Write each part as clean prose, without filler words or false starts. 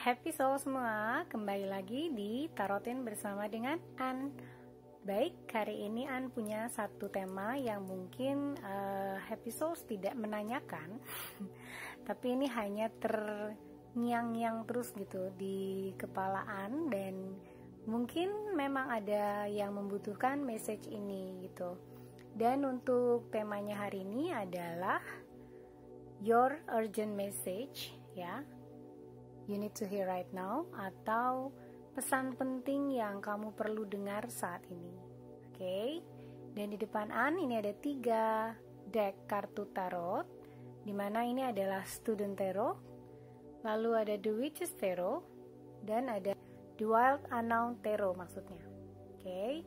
Happy Soul semua, kembali lagi di Tarotin bersama dengan An. Baik, hari ini An punya satu tema yang mungkin Happy Souls tidak menanyakan tapi ini hanya terngiang-ngiang terus gitu di kepala An, dan mungkin memang ada yang membutuhkan message ini gitu. Dan untuk temanya hari ini adalah Your Urgent Message, ya. You need to hear right now, atau pesan penting yang kamu perlu dengar saat ini. Oke. Dan di depan An ini ada 3 deck kartu tarot, dimana ini adalah Student Tarot, lalu ada The Witches Tarot, dan ada The Wild Unknown Tarot maksudnya. Oke.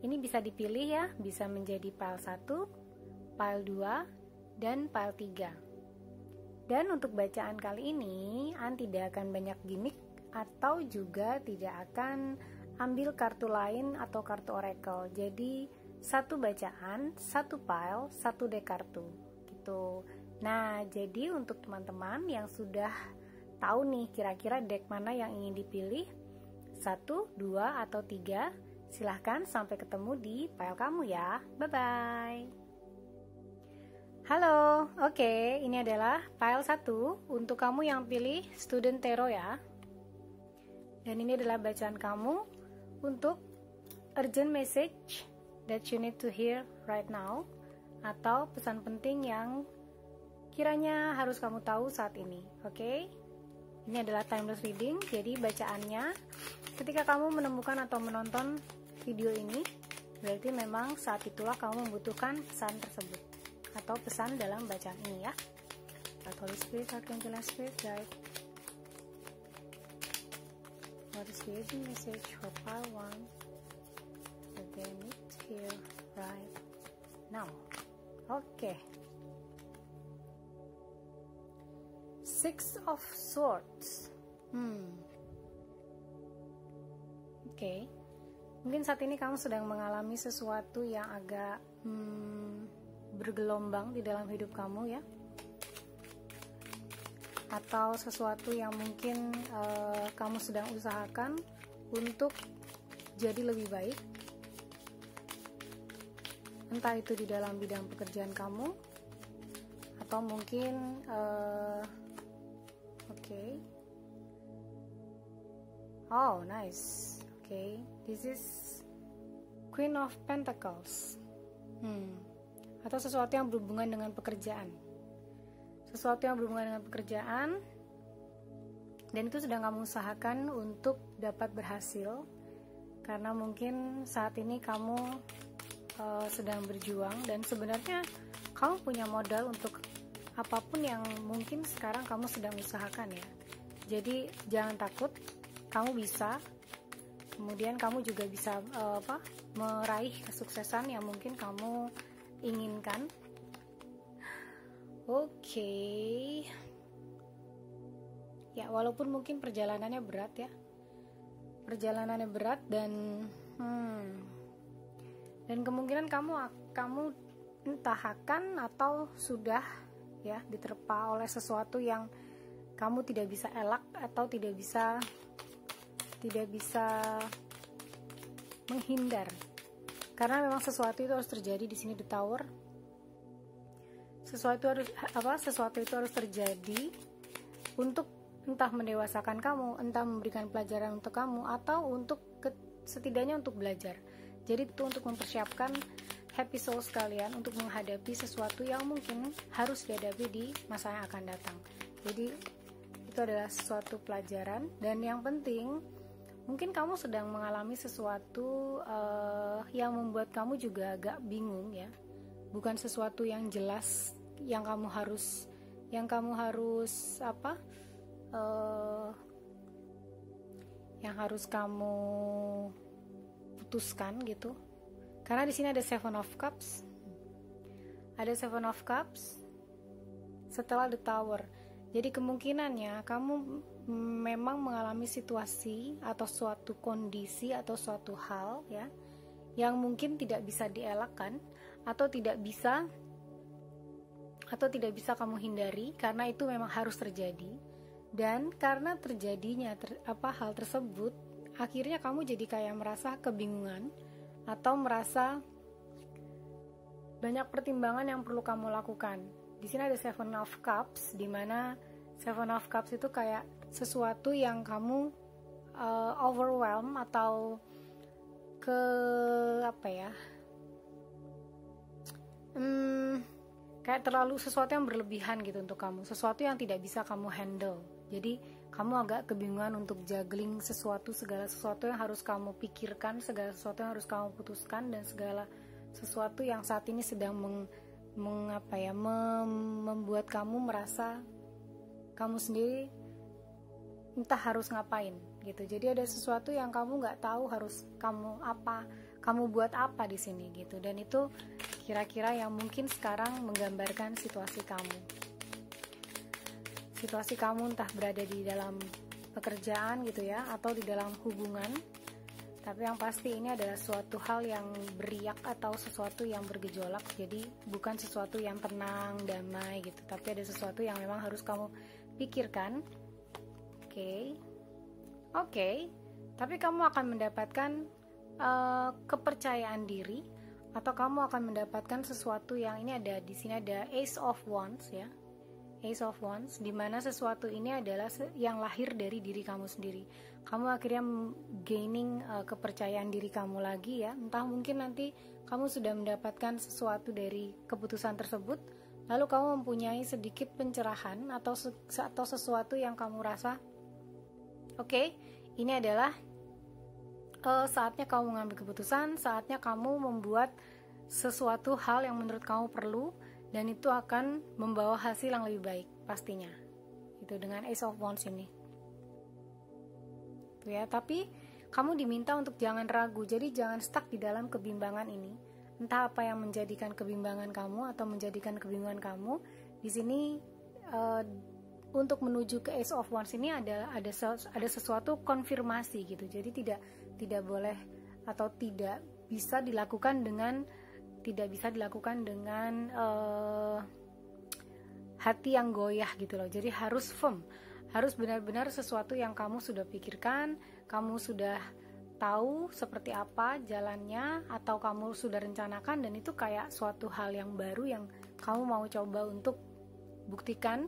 Ini bisa dipilih ya, bisa menjadi pile 1, pile 2, dan pile 3. Dan untuk bacaan kali ini, An tidak akan banyak gimmick atau juga tidak akan ambil kartu lain atau kartu oracle. Jadi, satu bacaan, satu pile, satu deck kartu gitu. Nah, jadi untuk teman-teman yang sudah tahu nih kira-kira deck mana yang ingin dipilih, 1, 2, atau 3, silahkan sampai ketemu di pile kamu ya. Bye-bye. Halo, oke, ini adalah pile 1 untuk kamu yang pilih Student Tarot ya. Dan ini adalah bacaan kamu untuk urgent message that you need to hear right now, atau pesan penting yang kiranya harus kamu tahu saat ini. Oke. Ini adalah timeless reading, jadi bacaannya ketika kamu menemukan atau menonton video ini, berarti memang saat itulah kamu membutuhkan pesan tersebut atau pesan dalam bacaan ini ya. Holy Spirit, Archangel Spirit Guide, what is the urgent message for pile 1 that they need to hear right now? Oke. 6 of Swords. Oke. Mungkin saat ini kamu sedang mengalami sesuatu yang agak bergelombang di dalam hidup kamu ya, atau sesuatu yang mungkin kamu sedang usahakan untuk jadi lebih baik, entah itu di dalam bidang pekerjaan kamu atau mungkin oh nice, this is Queen of Pentacles. Atau sesuatu yang berhubungan dengan pekerjaan, dan itu sedang kamu usahakan untuk dapat berhasil, karena mungkin saat ini kamu sedang berjuang, dan sebenarnya kamu punya modal untuk apapun yang mungkin sekarang kamu sedang usahakan ya. Jadi jangan takut, kamu bisa. Kemudian kamu juga bisa meraih kesuksesan yang mungkin kamu inginkan. Oke. Ya, walaupun mungkin perjalanannya berat ya. Dan kemungkinan kamu entah akan atau sudah ya diterpa oleh sesuatu yang kamu tidak bisa elak atau tidak bisa menghindar. Karena memang sesuatu itu harus terjadi di sini, The Tower. Sesuatu itu harus terjadi untuk entah mendewasakan kamu, entah memberikan pelajaran untuk kamu, atau untuk setidaknya untuk belajar. Jadi itu untuk mempersiapkan Happy Soul sekalian untuk menghadapi sesuatu yang mungkin harus dihadapi di masa yang akan datang. Jadi itu adalah sesuatu pelajaran, dan yang penting mungkin kamu sedang mengalami sesuatu yang membuat kamu juga agak bingung ya. Bukan sesuatu yang jelas yang kamu harus kamu putuskan gitu. Karena di sini ada 7 of Cups. Ada 7 of Cups setelah The Tower. Jadi kemungkinannya kamu memang mengalami situasi atau suatu kondisi atau suatu hal ya yang mungkin tidak bisa dielakkan atau tidak bisa kamu hindari, karena itu memang harus terjadi. Dan karena terjadinya hal tersebut, akhirnya kamu jadi kayak merasa kebingungan atau merasa banyak pertimbangan yang perlu kamu lakukan. Di sini ada Seven of Cups, di mana Seven of Cups itu kayak sesuatu yang kamu overwhelm atau kayak terlalu sesuatu yang berlebihan gitu untuk kamu, sesuatu yang tidak bisa kamu handle. Jadi kamu agak kebingungan untuk juggling segala sesuatu yang harus kamu pikirkan, segala sesuatu yang harus kamu putuskan, dan segala sesuatu yang saat ini sedang membuat kamu merasa kamu sendiri entah harus ngapain gitu. Jadi ada sesuatu yang kamu nggak tahu harus kamu buat apa di sini gitu. Dan itu kira-kira yang mungkin sekarang menggambarkan situasi kamu. Situasi kamu entah berada di dalam pekerjaan gitu ya, atau di dalam hubungan. Tapi yang pasti ini adalah suatu hal yang beriak atau sesuatu yang bergejolak. Jadi bukan sesuatu yang tenang, damai gitu, tapi ada sesuatu yang memang harus kamu pikirkan. Oke. Tapi kamu akan mendapatkan kepercayaan diri, atau kamu akan mendapatkan sesuatu yang ini ada di sini ada Ace of Wands ya. Ace of Wands, di mana sesuatu ini adalah yang lahir dari diri kamu sendiri. Kamu akhirnya gaining kepercayaan diri kamu lagi ya. Entah mungkin nanti kamu sudah mendapatkan sesuatu dari keputusan tersebut, lalu kamu mempunyai sedikit pencerahan atau sesuatu yang kamu rasa, oke, ini adalah saatnya kamu mengambil keputusan, saatnya kamu membuat sesuatu hal yang menurut kamu perlu, dan itu akan membawa hasil yang lebih baik pastinya. Itu dengan Ace of Wands ini. Tuh ya, tapi kamu diminta untuk jangan ragu. Jadi jangan stuck di dalam kebimbangan ini. Entah apa yang menjadikan kebimbangan kamu atau menjadikan kebingungan kamu. Di sini untuk menuju ke Ace of Wands ini ada sesuatu konfirmasi gitu. Jadi tidak boleh atau tidak bisa dilakukan dengan hati yang goyah gitu loh. Jadi harus firm, harus benar-benar sesuatu yang kamu sudah pikirkan, kamu sudah tahu seperti apa jalannya, atau kamu sudah rencanakan, dan itu kayak suatu hal yang baru yang kamu mau coba untuk buktikan,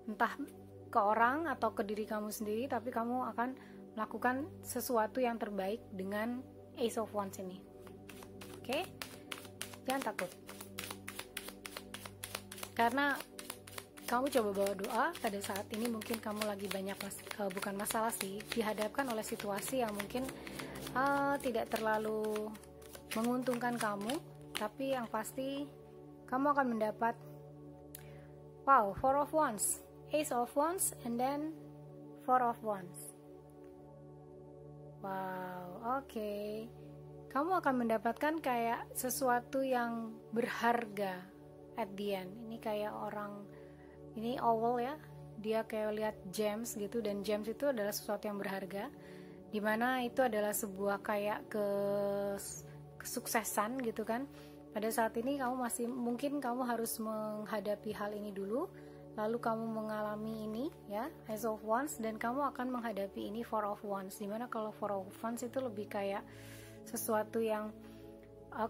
entah ke orang atau ke diri kamu sendiri, tapi kamu akan melakukan sesuatu yang terbaik dengan Ace of Wands ini. Oke? Jangan takut, karena kamu coba bawa doa pada saat ini. Mungkin kamu lagi banyak bukan masalah sih, dihadapkan oleh situasi yang mungkin tidak terlalu menguntungkan kamu, tapi yang pasti kamu akan mendapat Four of Wands, Ace of Wands, and then Four of Wands. Oke. Kamu akan mendapatkan kayak sesuatu yang berharga at the end. Ini kayak ini owl ya, dia kayak lihat gems gitu, dan gems itu adalah sesuatu yang berharga, dimana itu adalah sebuah kayak kesuksesan gitu kan. Pada saat ini mungkin kamu harus menghadapi hal ini dulu, lalu kamu mengalami ini ya, Ace of Wands, dan kamu akan menghadapi ini Four of Wands, dimana kalau Four of Wands itu lebih kayak sesuatu yang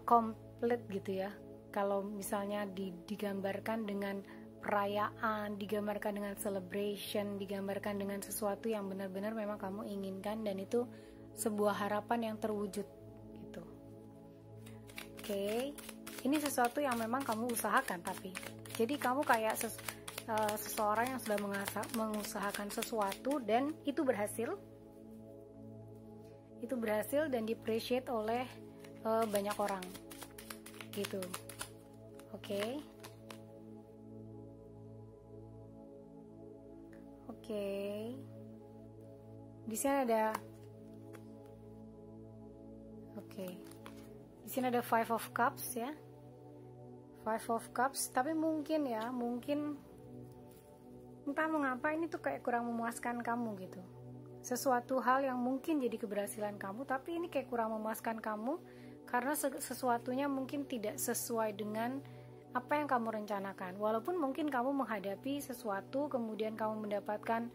komplit gitu ya. Kalau misalnya digambarkan dengan perayaan, digambarkan dengan celebration, digambarkan dengan sesuatu yang benar-benar memang kamu inginkan, dan itu sebuah harapan yang terwujud gitu. Oke. Ini sesuatu yang memang kamu usahakan, tapi jadi kamu kayak seseorang yang sudah mengusahakan sesuatu dan itu berhasil dan di-appreciate oleh banyak orang gitu. Oke. Di sini ada Five of Cups ya. Five of Cups, tapi mungkin entah mengapa ini tuh kayak kurang memuaskan kamu gitu. Sesuatu hal yang mungkin jadi keberhasilan kamu, tapi ini kayak kurang memuaskan kamu karena sesuatunya mungkin tidak sesuai dengan apa yang kamu rencanakan. Walaupun mungkin kamu menghadapi sesuatu, kemudian kamu mendapatkan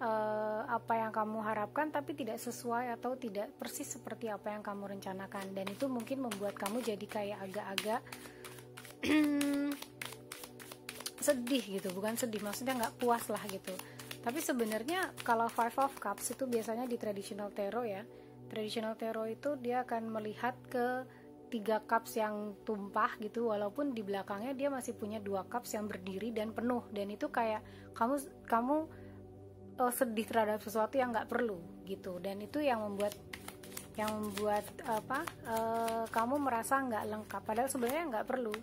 apa yang kamu harapkan tapi tidak sesuai atau tidak persis seperti apa yang kamu rencanakan, dan itu mungkin membuat kamu jadi kayak agak-agak sedih gitu, bukan sedih, maksudnya nggak puas lah gitu. Tapi sebenarnya kalau Five of Cups itu biasanya di traditional tarot ya, traditional tarot itu dia akan melihat ke 3 cups yang tumpah gitu, walaupun di belakangnya dia masih punya 2 cups yang berdiri dan penuh, dan itu kayak kamu sedih terhadap sesuatu yang nggak perlu gitu, dan itu yang membuat kamu merasa nggak lengkap, padahal sebenarnya nggak perlu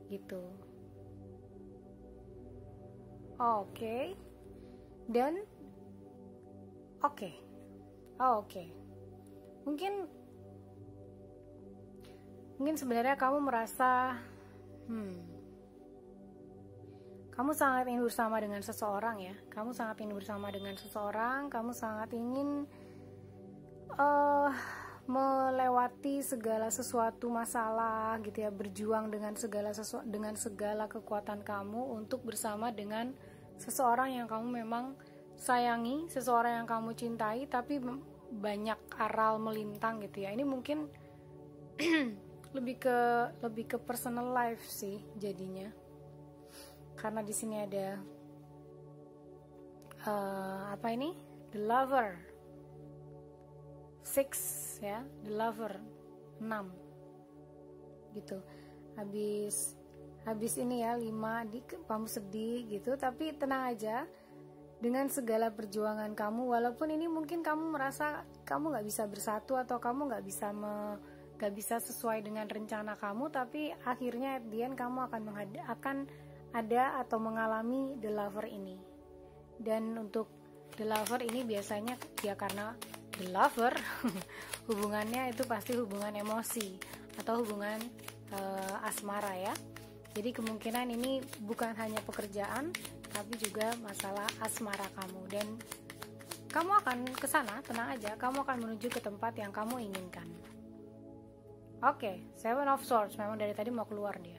gitu. Oke. Dan oke. Mungkin sebenarnya kamu merasa kamu sangat ingin bersama dengan seseorang ya. Kamu sangat ingin bersama dengan seseorang, kamu sangat ingin melewati segala sesuatu masalah gitu ya, berjuang dengan segala kekuatan kamu untuk bersama dengan seseorang yang kamu memang sayangi, seseorang yang kamu cintai, tapi banyak aral melintang gitu ya. Ini mungkin lebih ke personal life sih jadinya, karena di sini ada the lover 6 ya, the lover 6 gitu. Habis ini ya 5 kamu sedih gitu, tapi tenang aja, dengan segala perjuangan kamu, walaupun ini mungkin kamu merasa kamu nggak bisa bersatu atau kamu nggak bisa sesuai dengan rencana kamu, tapi akhirnya at the end kamu akan ada atau mengalami the lover ini. Dan untuk the lover ini biasanya ya karena the lover hubungannya itu pasti hubungan emosi atau hubungan asmara ya. Jadi kemungkinan ini bukan hanya pekerjaan tapi juga masalah asmara kamu, dan kamu akan kesana, tenang aja, kamu akan menuju ke tempat yang kamu inginkan. Oke, Seven of Swords, memang dari tadi mau keluar dia.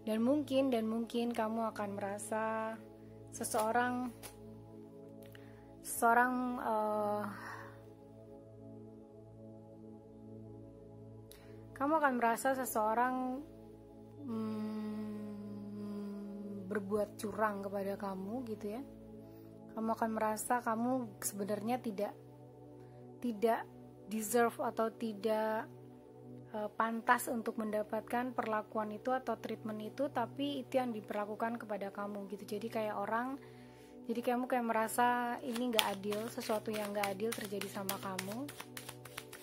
Dan mungkin kamu akan merasa kamu akan merasa seseorang berbuat curang kepada kamu gitu ya. Kamu akan merasa kamu sebenarnya tidak deserve atau tidak pantas untuk mendapatkan perlakuan itu atau treatment itu, tapi itu yang diperlakukan kepada kamu gitu. Jadi kamu kayak merasa ini nggak adil, sesuatu yang nggak adil terjadi sama kamu.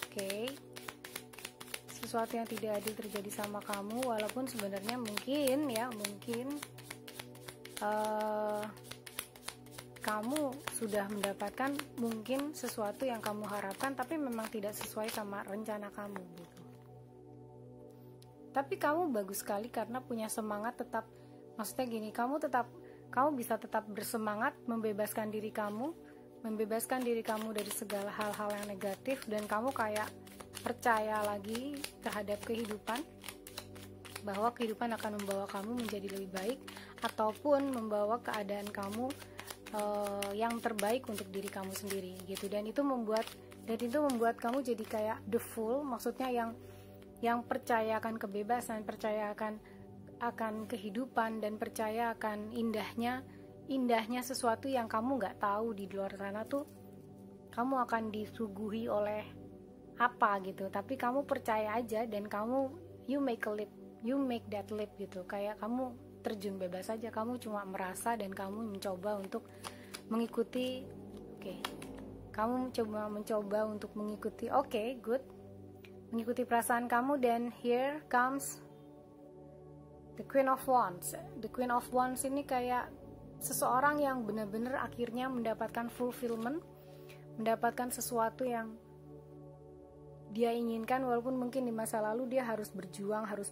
Oke. Sesuatu yang tidak adil terjadi sama kamu, walaupun sebenarnya mungkin kamu sudah mendapatkan mungkin sesuatu yang kamu harapkan, tapi memang tidak sesuai sama rencana kamu gitu. Tapi kamu bagus sekali karena punya semangat tetap, maksudnya gini, kamu bisa tetap bersemangat membebaskan diri kamu dari segala hal-hal yang negatif, dan kamu kayak percaya lagi terhadap kehidupan, bahwa kehidupan akan membawa kamu menjadi lebih baik ataupun membawa keadaan kamu yang terbaik untuk diri kamu sendiri gitu. Dan itu membuat kamu jadi kayak the fool, maksudnya yang percaya akan kebebasan, percaya akan kehidupan, dan percaya akan indahnya sesuatu yang kamu nggak tahu di luar sana tuh kamu akan disuguhi oleh apa gitu, tapi kamu percaya aja dan kamu you make that leap gitu, kayak kamu terjun bebas aja, kamu cuma merasa dan kamu mencoba untuk mengikuti. Kamu mencoba untuk mengikuti, good, mengikuti perasaan kamu. Dan here comes the Queen of Wands. The Queen of Wands ini kayak seseorang yang benar-benar akhirnya mendapatkan fulfillment, mendapatkan sesuatu yang dia inginkan, walaupun mungkin di masa lalu dia harus berjuang, harus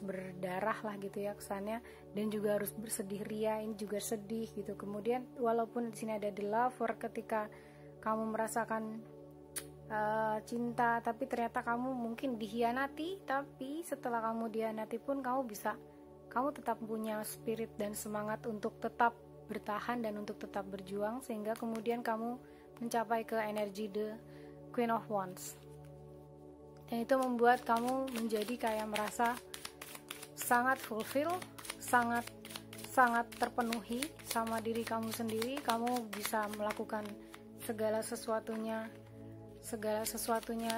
berdarah lah gitu ya kesannya, dan juga harus bersedih ria, ini juga sedih gitu. Kemudian walaupun di sini ada the lover, ketika kamu merasakan cinta tapi ternyata kamu mungkin dihianati, tapi setelah kamu dihianati pun kamu bisa kamu tetap punya spirit dan semangat untuk tetap bertahan dan untuk tetap berjuang, sehingga kemudian kamu mencapai ke energi the Queen of Wands. Dan itu membuat kamu menjadi kayak merasa sangat fulfill, sangat terpenuhi sama diri kamu sendiri. Kamu bisa melakukan segala sesuatunya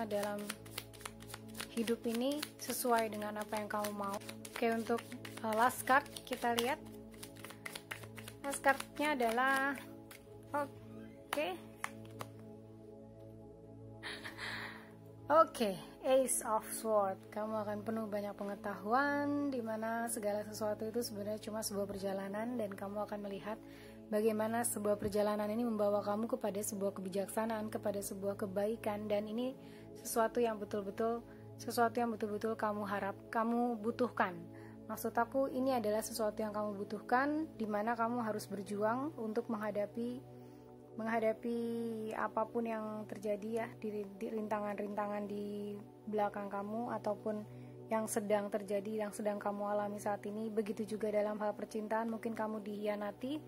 dalam hidup ini sesuai dengan apa yang kamu mau. Oke, untuk last card kita lihat. Last cardnya adalah Oke, Ace of Swords. Kamu akan penuh banyak pengetahuan, dimana segala sesuatu itu sebenarnya cuma sebuah perjalanan, dan kamu akan melihat bagaimana sebuah perjalanan ini membawa kamu kepada sebuah kebijaksanaan, kepada sebuah kebaikan, dan ini sesuatu yang betul-betul kamu butuhkan. Maksud aku, ini adalah sesuatu yang kamu butuhkan, dimana kamu harus berjuang untuk menghadapi apapun yang terjadi ya, di rintangan-rintangan di belakang kamu, ataupun yang sedang terjadi, yang sedang kamu alami saat ini. Begitu juga dalam hal percintaan, mungkin kamu dikhianati,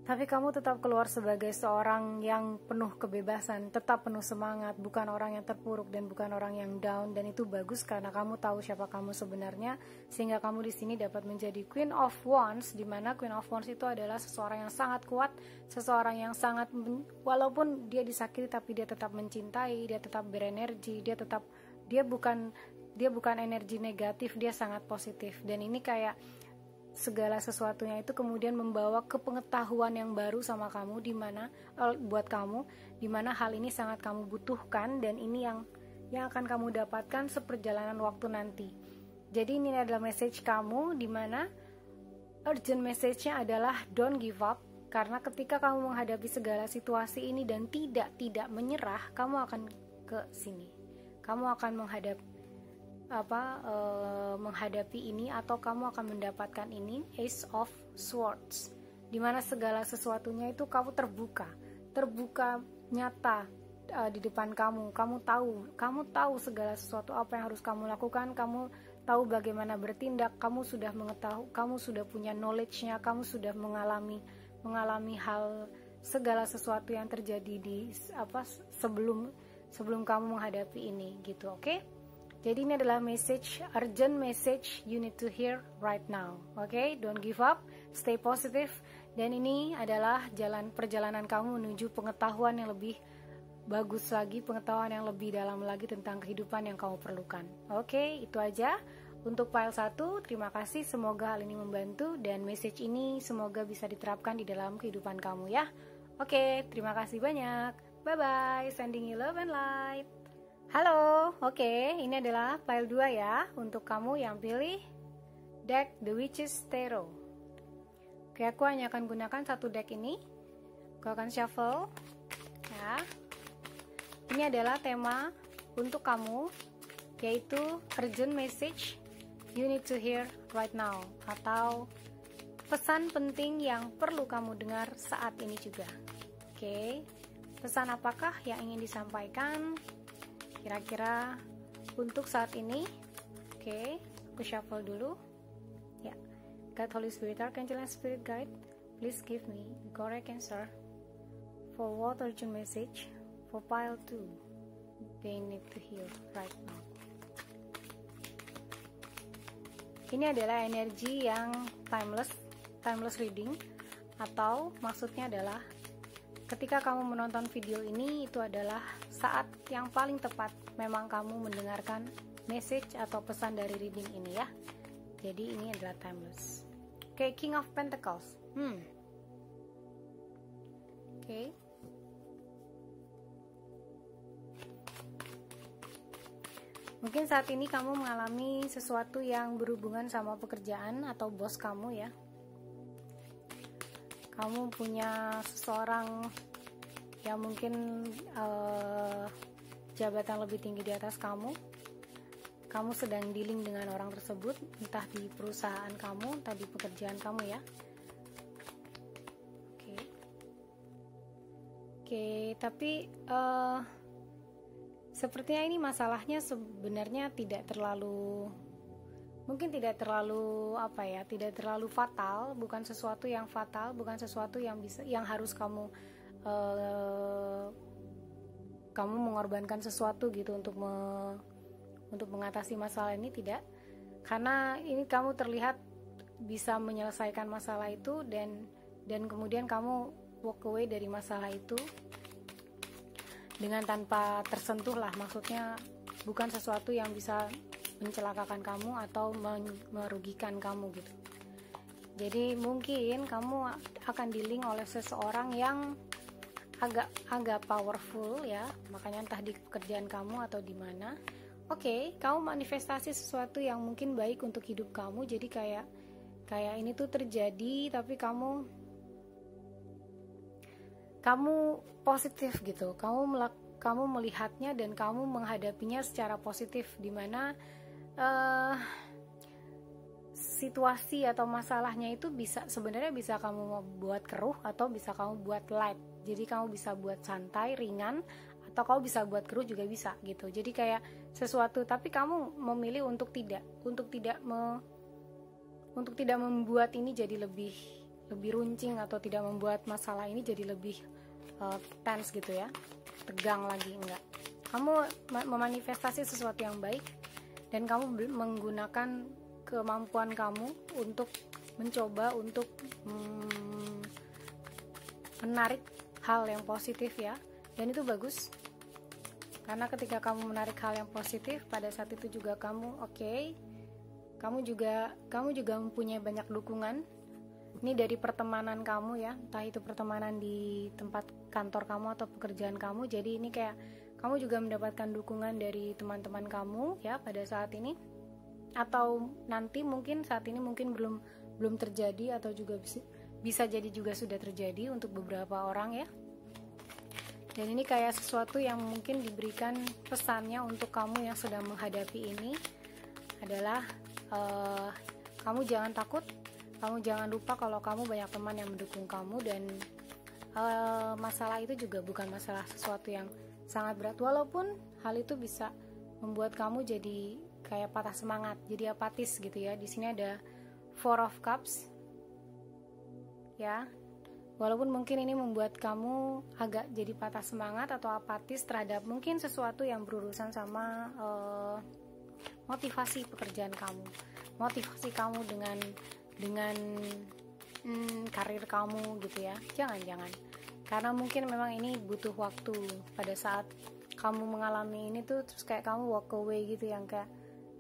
tapi kamu tetap keluar sebagai seorang yang penuh kebebasan, tetap penuh semangat, bukan orang yang terpuruk dan bukan orang yang down. Dan itu bagus karena kamu tahu siapa kamu sebenarnya, sehingga kamu di sini dapat menjadi Queen of Wands, di mana Queen of Wands itu adalah seseorang yang sangat kuat, seseorang yang walaupun dia disakiti tapi dia tetap mencintai, dia tetap berenergi, dia bukan energi negatif, dia sangat positif. Dan ini kayak segala sesuatunya itu kemudian membawa ke pengetahuan yang baru sama kamu, buat kamu, dimana hal ini sangat kamu butuhkan, dan ini yang akan kamu dapatkan seperjalanan waktu nanti. Jadi ini adalah message kamu, dimana urgent message-nya adalah don't give up, karena ketika kamu menghadapi segala situasi ini dan tidak menyerah, kamu akan ke sini, kamu akan menghadapi ini, atau kamu akan mendapatkan ini, Ace of Swords, dimana segala sesuatunya itu kamu terbuka nyata di depan kamu. Kamu tahu segala sesuatu apa yang harus kamu lakukan, kamu tahu bagaimana bertindak, kamu sudah mengetahui, kamu sudah punya knowledge-nya, kamu sudah mengalami hal segala sesuatu yang terjadi sebelum kamu menghadapi ini gitu. Oke? Jadi ini adalah urgent message you need to hear right now. Oke? Don't give up, stay positive, dan ini adalah perjalanan kamu menuju pengetahuan yang lebih bagus lagi, pengetahuan yang lebih dalam lagi tentang kehidupan yang kamu perlukan. Oke, itu aja untuk file 1. Terima kasih, semoga hal ini membantu, dan message ini semoga bisa diterapkan di dalam kehidupan kamu ya. Oke, terima kasih banyak. Bye bye, sending you love and light. Halo, oke, ini adalah file 2 ya, untuk kamu yang pilih deck The Witch's Tarot. Oke, aku hanya akan gunakan satu deck ini. Aku akan shuffle ya. Ini adalah tema untuk kamu, yaitu urgent message you need to hear right now, atau pesan penting yang perlu kamu dengar saat ini juga. Oke, pesan apakah yang ingin disampaikan kira-kira untuk saat ini? Oke, aku shuffle dulu ya. God, Holy Spirit, Archangel, and Spirit Guide, please give me the correct answer for what urgent message for pile 2 they need to hear right now. Ini adalah energi yang timeless reading, atau maksudnya adalah ketika kamu menonton video ini, itu adalah saat yang paling tepat memang kamu mendengarkan message atau pesan dari reading ini ya. Jadi ini adalah timeless. Oke, King of Pentacles. Oke. Mungkin saat ini kamu mengalami sesuatu yang berhubungan sama pekerjaan atau bos kamu ya. Kamu punya seseorang yang mungkin jabatan lebih tinggi di atas kamu. Kamu sedang dealing dengan orang tersebut, entah di perusahaan kamu, entah di pekerjaan kamu ya. Oke, tapi sepertinya ini masalahnya sebenarnya tidak terlalu mungkin tidak terlalu tidak terlalu fatal, bukan sesuatu yang fatal, bukan sesuatu yang harus kamu mengorbankan sesuatu gitu untuk mengatasi masalah ini, tidak. Karena ini kamu terlihat bisa menyelesaikan masalah itu dan kemudian kamu walk away dari masalah itu dengan tanpa tersentuh lah, maksudnya bukan sesuatu yang bisa mencelakakan kamu atau merugikan kamu gitu. Jadi mungkin kamu akan dealing oleh seseorang yang agak powerful ya, makanya entah di pekerjaan kamu atau di mana. Oke, kamu manifestasi sesuatu yang mungkin baik untuk hidup kamu, jadi kayak ini tuh terjadi, tapi kamu positif gitu, kamu melihatnya dan kamu menghadapinya secara positif, dimana situasi atau masalahnya itu sebenarnya bisa kamu buat keruh atau bisa kamu buat light. Jadi kamu bisa buat santai, ringan, atau kamu bisa buat keruh juga bisa gitu. Jadi kayak sesuatu, tapi kamu memilih untuk tidak membuat ini jadi lebih runcing, atau tidak membuat masalah ini jadi lebih tense gitu ya, tegang lagi, enggak. Kamu memanifestasi sesuatu yang baik dan kamu menggunakan kemampuan kamu untuk mencoba untuk menarik hal yang positif ya, dan itu bagus. Karena ketika kamu menarik hal yang positif, pada saat itu juga kamu kamu juga mempunyai banyak dukungan. Ini dari pertemanan kamu ya, entah itu pertemanan di tempat kantor kamu atau pekerjaan kamu. Jadi ini kayak kamu juga mendapatkan dukungan dari teman-teman kamu ya pada saat ini, atau nanti mungkin saat ini mungkin belum terjadi, atau juga bisa jadi juga sudah terjadi untuk beberapa orang ya. Dan ini kayak sesuatu yang mungkin diberikan pesannya untuk kamu yang sedang menghadapi ini adalah kamu jangan takut, kamu jangan lupa kalau kamu banyak teman yang mendukung kamu, dan masalah itu juga bukan masalah sesuatu yang sangat berat, walaupun hal itu bisa membuat kamu jadi kayak patah semangat, jadi apatis gitu ya. Di sini ada Four of Cups ya, walaupun mungkin ini membuat kamu agak jadi patah semangat atau apatis terhadap mungkin sesuatu yang berurusan sama motivasi pekerjaan kamu, motivasi kamu dengan karir kamu gitu ya. Jangan, karena mungkin memang ini butuh waktu. Pada saat kamu mengalami ini tuh terus kayak kamu walk away gitu, yang kayak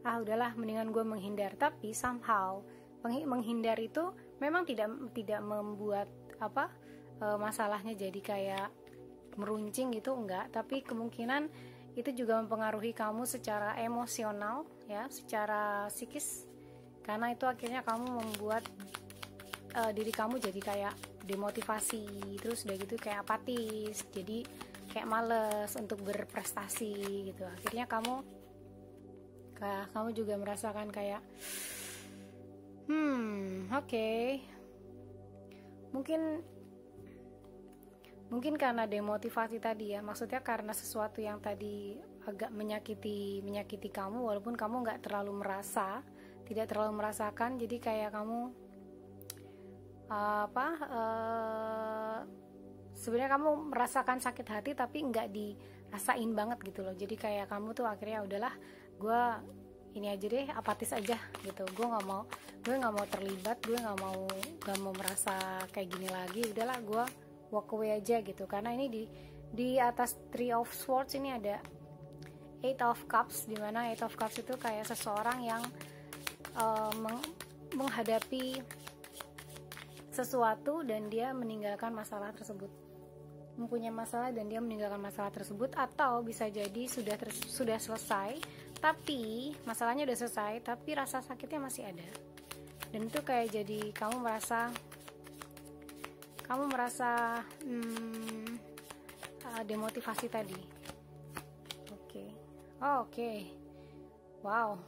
udahlah mendingan gue menghindar. Tapi somehow menghindar itu memang tidak membuat masalahnya jadi kayak meruncing gitu, enggak, tapi kemungkinan itu juga mempengaruhi kamu secara emosional ya, secara psikis, karena itu akhirnya kamu membuat diri kamu jadi kayak demotivasi, terus udah gitu kayak apatis, jadi kayak males untuk berprestasi gitu. Akhirnya kamu juga merasakan kayak oke. Mungkin karena demotivasi tadi ya, maksudnya karena sesuatu yang tadi agak menyakiti kamu, walaupun kamu tidak terlalu merasakan, jadi kayak kamu sebenarnya kamu merasakan sakit hati tapi nggak dirasain banget gitu loh. Jadi kayak kamu tuh akhirnya udahlah, gue ini aja deh, apatis aja gitu. Gue nggak mau terlibat, gue nggak mau merasa kayak gini lagi. Udahlah, gue walk away aja gitu. Karena ini di atas Three of Swords ini ada Eight of Cups, dimana Eight of Cups itu kayak seseorang yang menghadapi sesuatu dan dia meninggalkan masalah tersebut, mempunyai masalah dan dia meninggalkan masalah tersebut, atau bisa jadi sudah selesai, tapi masalahnya udah selesai tapi rasa sakitnya masih ada, dan itu kayak jadi kamu merasa demotivasi tadi. Oke. Wow.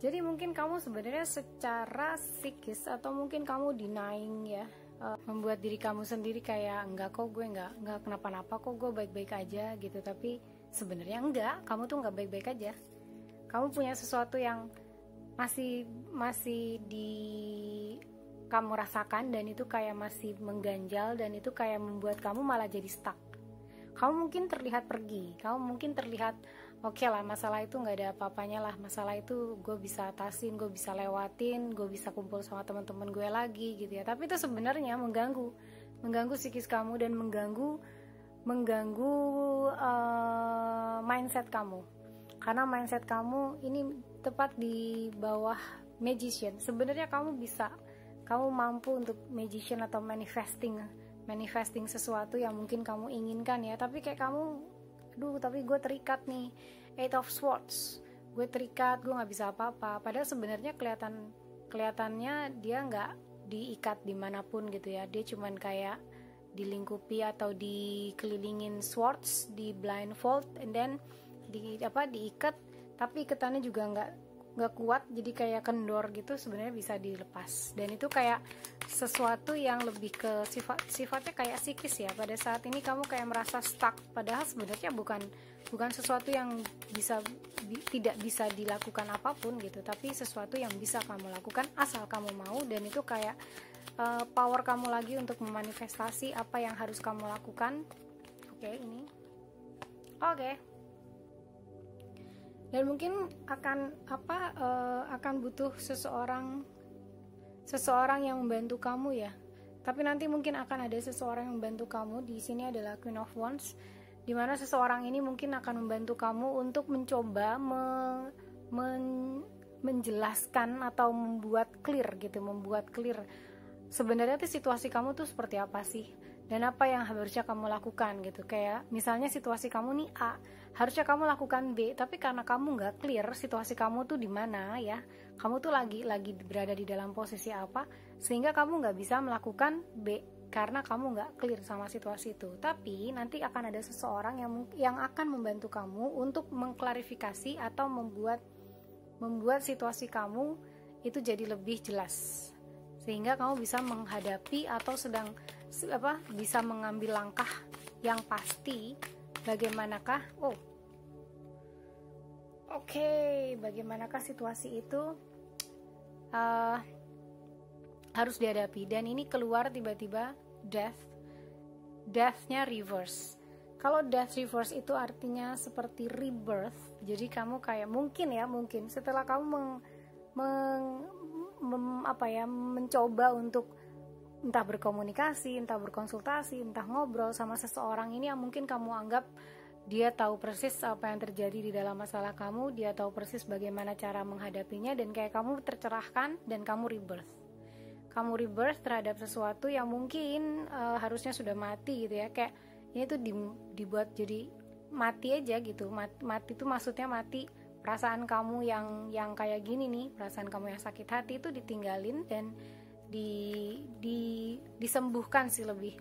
Jadi mungkin kamu sebenarnya secara psikis atau mungkin kamu denying ya, membuat diri kamu sendiri kayak enggak kok, gue enggak kenapa-napa kok, gue baik-baik aja gitu. Tapi sebenarnya enggak, kamu tuh enggak baik-baik aja. Kamu punya sesuatu yang masih di kamu rasakan, dan itu kayak masih mengganjal, dan itu kayak membuat kamu malah jadi stuck. Kamu mungkin terlihat pergi, kamu mungkin terlihat oke lah, masalah itu nggak ada apa-apanya lah, masalah itu gue bisa atasin, gue bisa lewatin, gue bisa kumpul sama teman-teman gue lagi gitu ya. Tapi itu sebenarnya mengganggu psikis kamu dan mengganggu mindset kamu. Karena mindset kamu ini tepat di bawah magician. Sebenarnya kamu mampu untuk magician atau manifesting sesuatu yang mungkin kamu inginkan ya. Tapi kayak kamu, tapi gue terikat nih, 8 of Swords, gue terikat, gue nggak bisa apa-apa. Padahal sebenarnya kelihatannya dia nggak diikat dimanapun gitu ya. Dia cuman kayak dilingkupi atau dikelilingin swords, di blindfold, and then diikat, tapi ikatannya juga nggak kuat, jadi kayak kendor gitu. Sebenarnya bisa dilepas, dan itu kayak sesuatu yang lebih ke sifatnya kayak psikis ya. Pada saat ini kamu kayak merasa stuck, padahal sebenarnya bukan sesuatu yang tidak bisa dilakukan apapun gitu, tapi sesuatu yang bisa kamu lakukan asal kamu mau. Dan itu kayak power kamu lagi untuk memanifestasi apa yang harus kamu lakukan. Oke. Dan mungkin akan butuh seseorang yang membantu kamu ya. Tapi nanti mungkin akan ada seseorang yang membantu kamu. Di sini adalah Queen of Wands, di mana seseorang ini mungkin akan membantu kamu untuk mencoba menjelaskan atau membuat clear sebenarnya tuh situasi kamu tuh seperti apa sih, dan apa yang harusnya kamu lakukan gitu. Kayak misalnya situasi kamu nih A, harusnya kamu lakukan B, tapi karena kamu nggak clear situasi kamu tuh di mana ya, kamu tuh lagi berada di dalam posisi apa, sehingga kamu nggak bisa melakukan B karena kamu nggak clear sama situasi itu. Tapi nanti akan ada seseorang yang akan membantu kamu untuk mengklarifikasi atau membuat situasi kamu itu jadi lebih jelas, sehingga kamu bisa menghadapi atau bisa mengambil langkah yang pasti. Bagaimanakah bagaimanakah situasi itu harus dihadapi. Dan ini keluar tiba-tiba death-nya reverse. Kalau death reverse itu artinya seperti rebirth. Jadi kamu kayak mungkin setelah kamu mencoba untuk entah berkomunikasi, entah berkonsultasi, entah ngobrol sama seseorang ini yang mungkin kamu anggap dia tahu persis apa yang terjadi di dalam masalah kamu, dia tahu persis bagaimana cara menghadapinya, dan kayak kamu tercerahkan dan kamu rebirth. Kamu rebirth terhadap sesuatu yang mungkin harusnya sudah mati gitu ya. Kayak ini tuh dibuat jadi mati aja gitu. Mati itu maksudnya mati perasaan kamu yang kayak gini nih, perasaan kamu yang sakit hati itu ditinggalin dan disembuhkan sih, lebih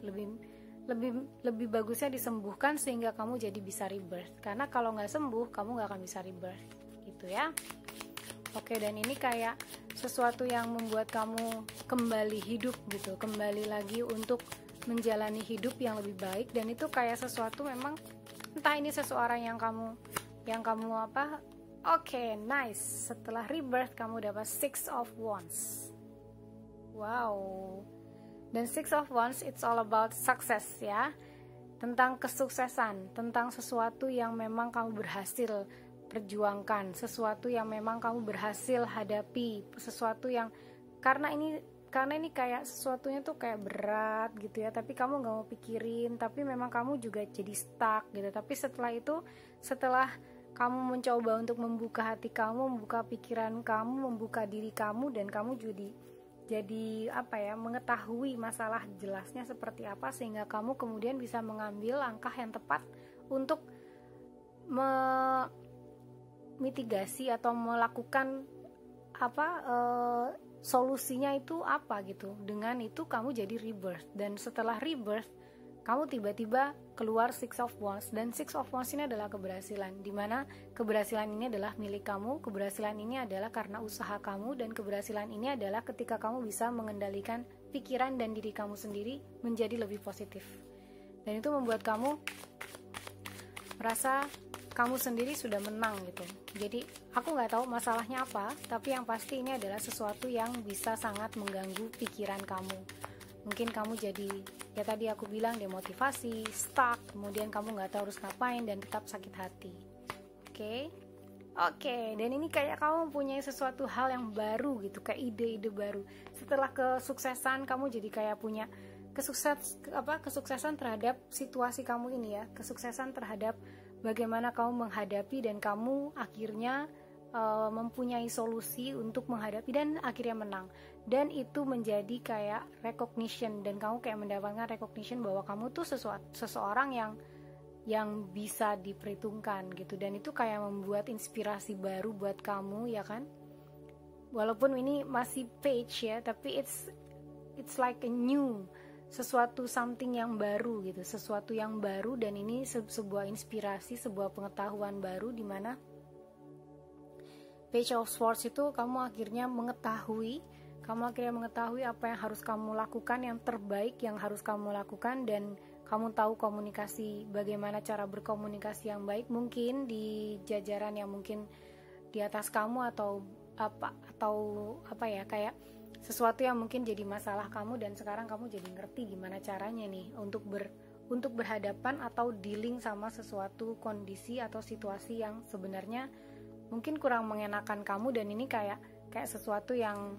bagusnya disembuhkan sehingga kamu jadi bisa rebirth. Karena kalau nggak sembuh kamu nggak akan bisa rebirth gitu ya. Oke, dan ini kayak sesuatu yang membuat kamu kembali hidup gitu, kembali lagi untuk menjalani hidup yang lebih baik. Dan itu kayak sesuatu memang entah ini seseorang yang kamu Oke, nice. Setelah rebirth kamu dapat 6 of Wands. Wow. Dan 6 of Wands it's all about success ya. Tentang kesuksesan, tentang sesuatu yang memang kamu berhasil perjuangkan, sesuatu yang memang kamu berhasil hadapi, sesuatu yang karena ini kayak sesuatunya tuh kayak berat gitu ya, tapi kamu nggak mau pikirin, tapi memang kamu juga jadi stuck gitu. Tapi setelah kamu mencoba untuk membuka hati kamu, membuka pikiran kamu, membuka diri kamu, dan kamu jadi mengetahui masalah jelasnya seperti apa, sehingga kamu kemudian bisa mengambil langkah yang tepat untuk mitigasi atau melakukan solusinya itu apa gitu. Dengan itu kamu jadi rebirth, dan setelah rebirth kamu tiba-tiba keluar 6 of Wands. Dan 6 of Wands ini adalah keberhasilan, dimana keberhasilan ini adalah milik kamu, keberhasilan ini adalah karena usaha kamu, dan keberhasilan ini adalah ketika kamu bisa mengendalikan pikiran dan diri kamu sendiri menjadi lebih positif. Dan itu membuat kamu merasa kamu sendiri sudah menang gitu. Jadi aku nggak tahu masalahnya apa, tapi yang pasti ini adalah sesuatu yang bisa sangat mengganggu pikiran kamu. Mungkin kamu jadi, ya tadi aku bilang, demotivasi, stuck, kemudian kamu nggak tahu harus ngapain dan tetap sakit hati. Oke, dan ini kayak kamu punya sesuatu hal yang baru gitu, kayak ide-ide baru. Setelah kesuksesan, kamu jadi kayak punya kesuksesan terhadap situasi kamu ini ya, kesuksesan terhadap bagaimana kamu menghadapi, dan kamu akhirnya mempunyai solusi untuk menghadapi dan akhirnya menang. Dan itu menjadi kayak recognition, dan kamu kayak mendapatkan recognition bahwa kamu tuh seseorang yang bisa diperhitungkan gitu, dan itu kayak membuat inspirasi baru buat kamu ya kan. Walaupun ini masih page ya, tapi it's like a new, sesuatu something yang baru gitu, sesuatu yang baru, dan ini sebuah inspirasi, sebuah pengetahuan baru, dimana Page of Swords itu kamu akhirnya mengetahui apa yang harus kamu lakukan, yang terbaik yang harus kamu lakukan, dan kamu tahu komunikasi, bagaimana cara berkomunikasi yang baik, mungkin di jajaran yang mungkin di atas kamu, atau apa ya, kayak sesuatu yang mungkin jadi masalah kamu, dan sekarang kamu jadi ngerti gimana caranya nih untuk berhadapan atau dealing sama sesuatu kondisi atau situasi yang sebenarnya mungkin kurang mengenakan kamu, dan ini kayak sesuatu yang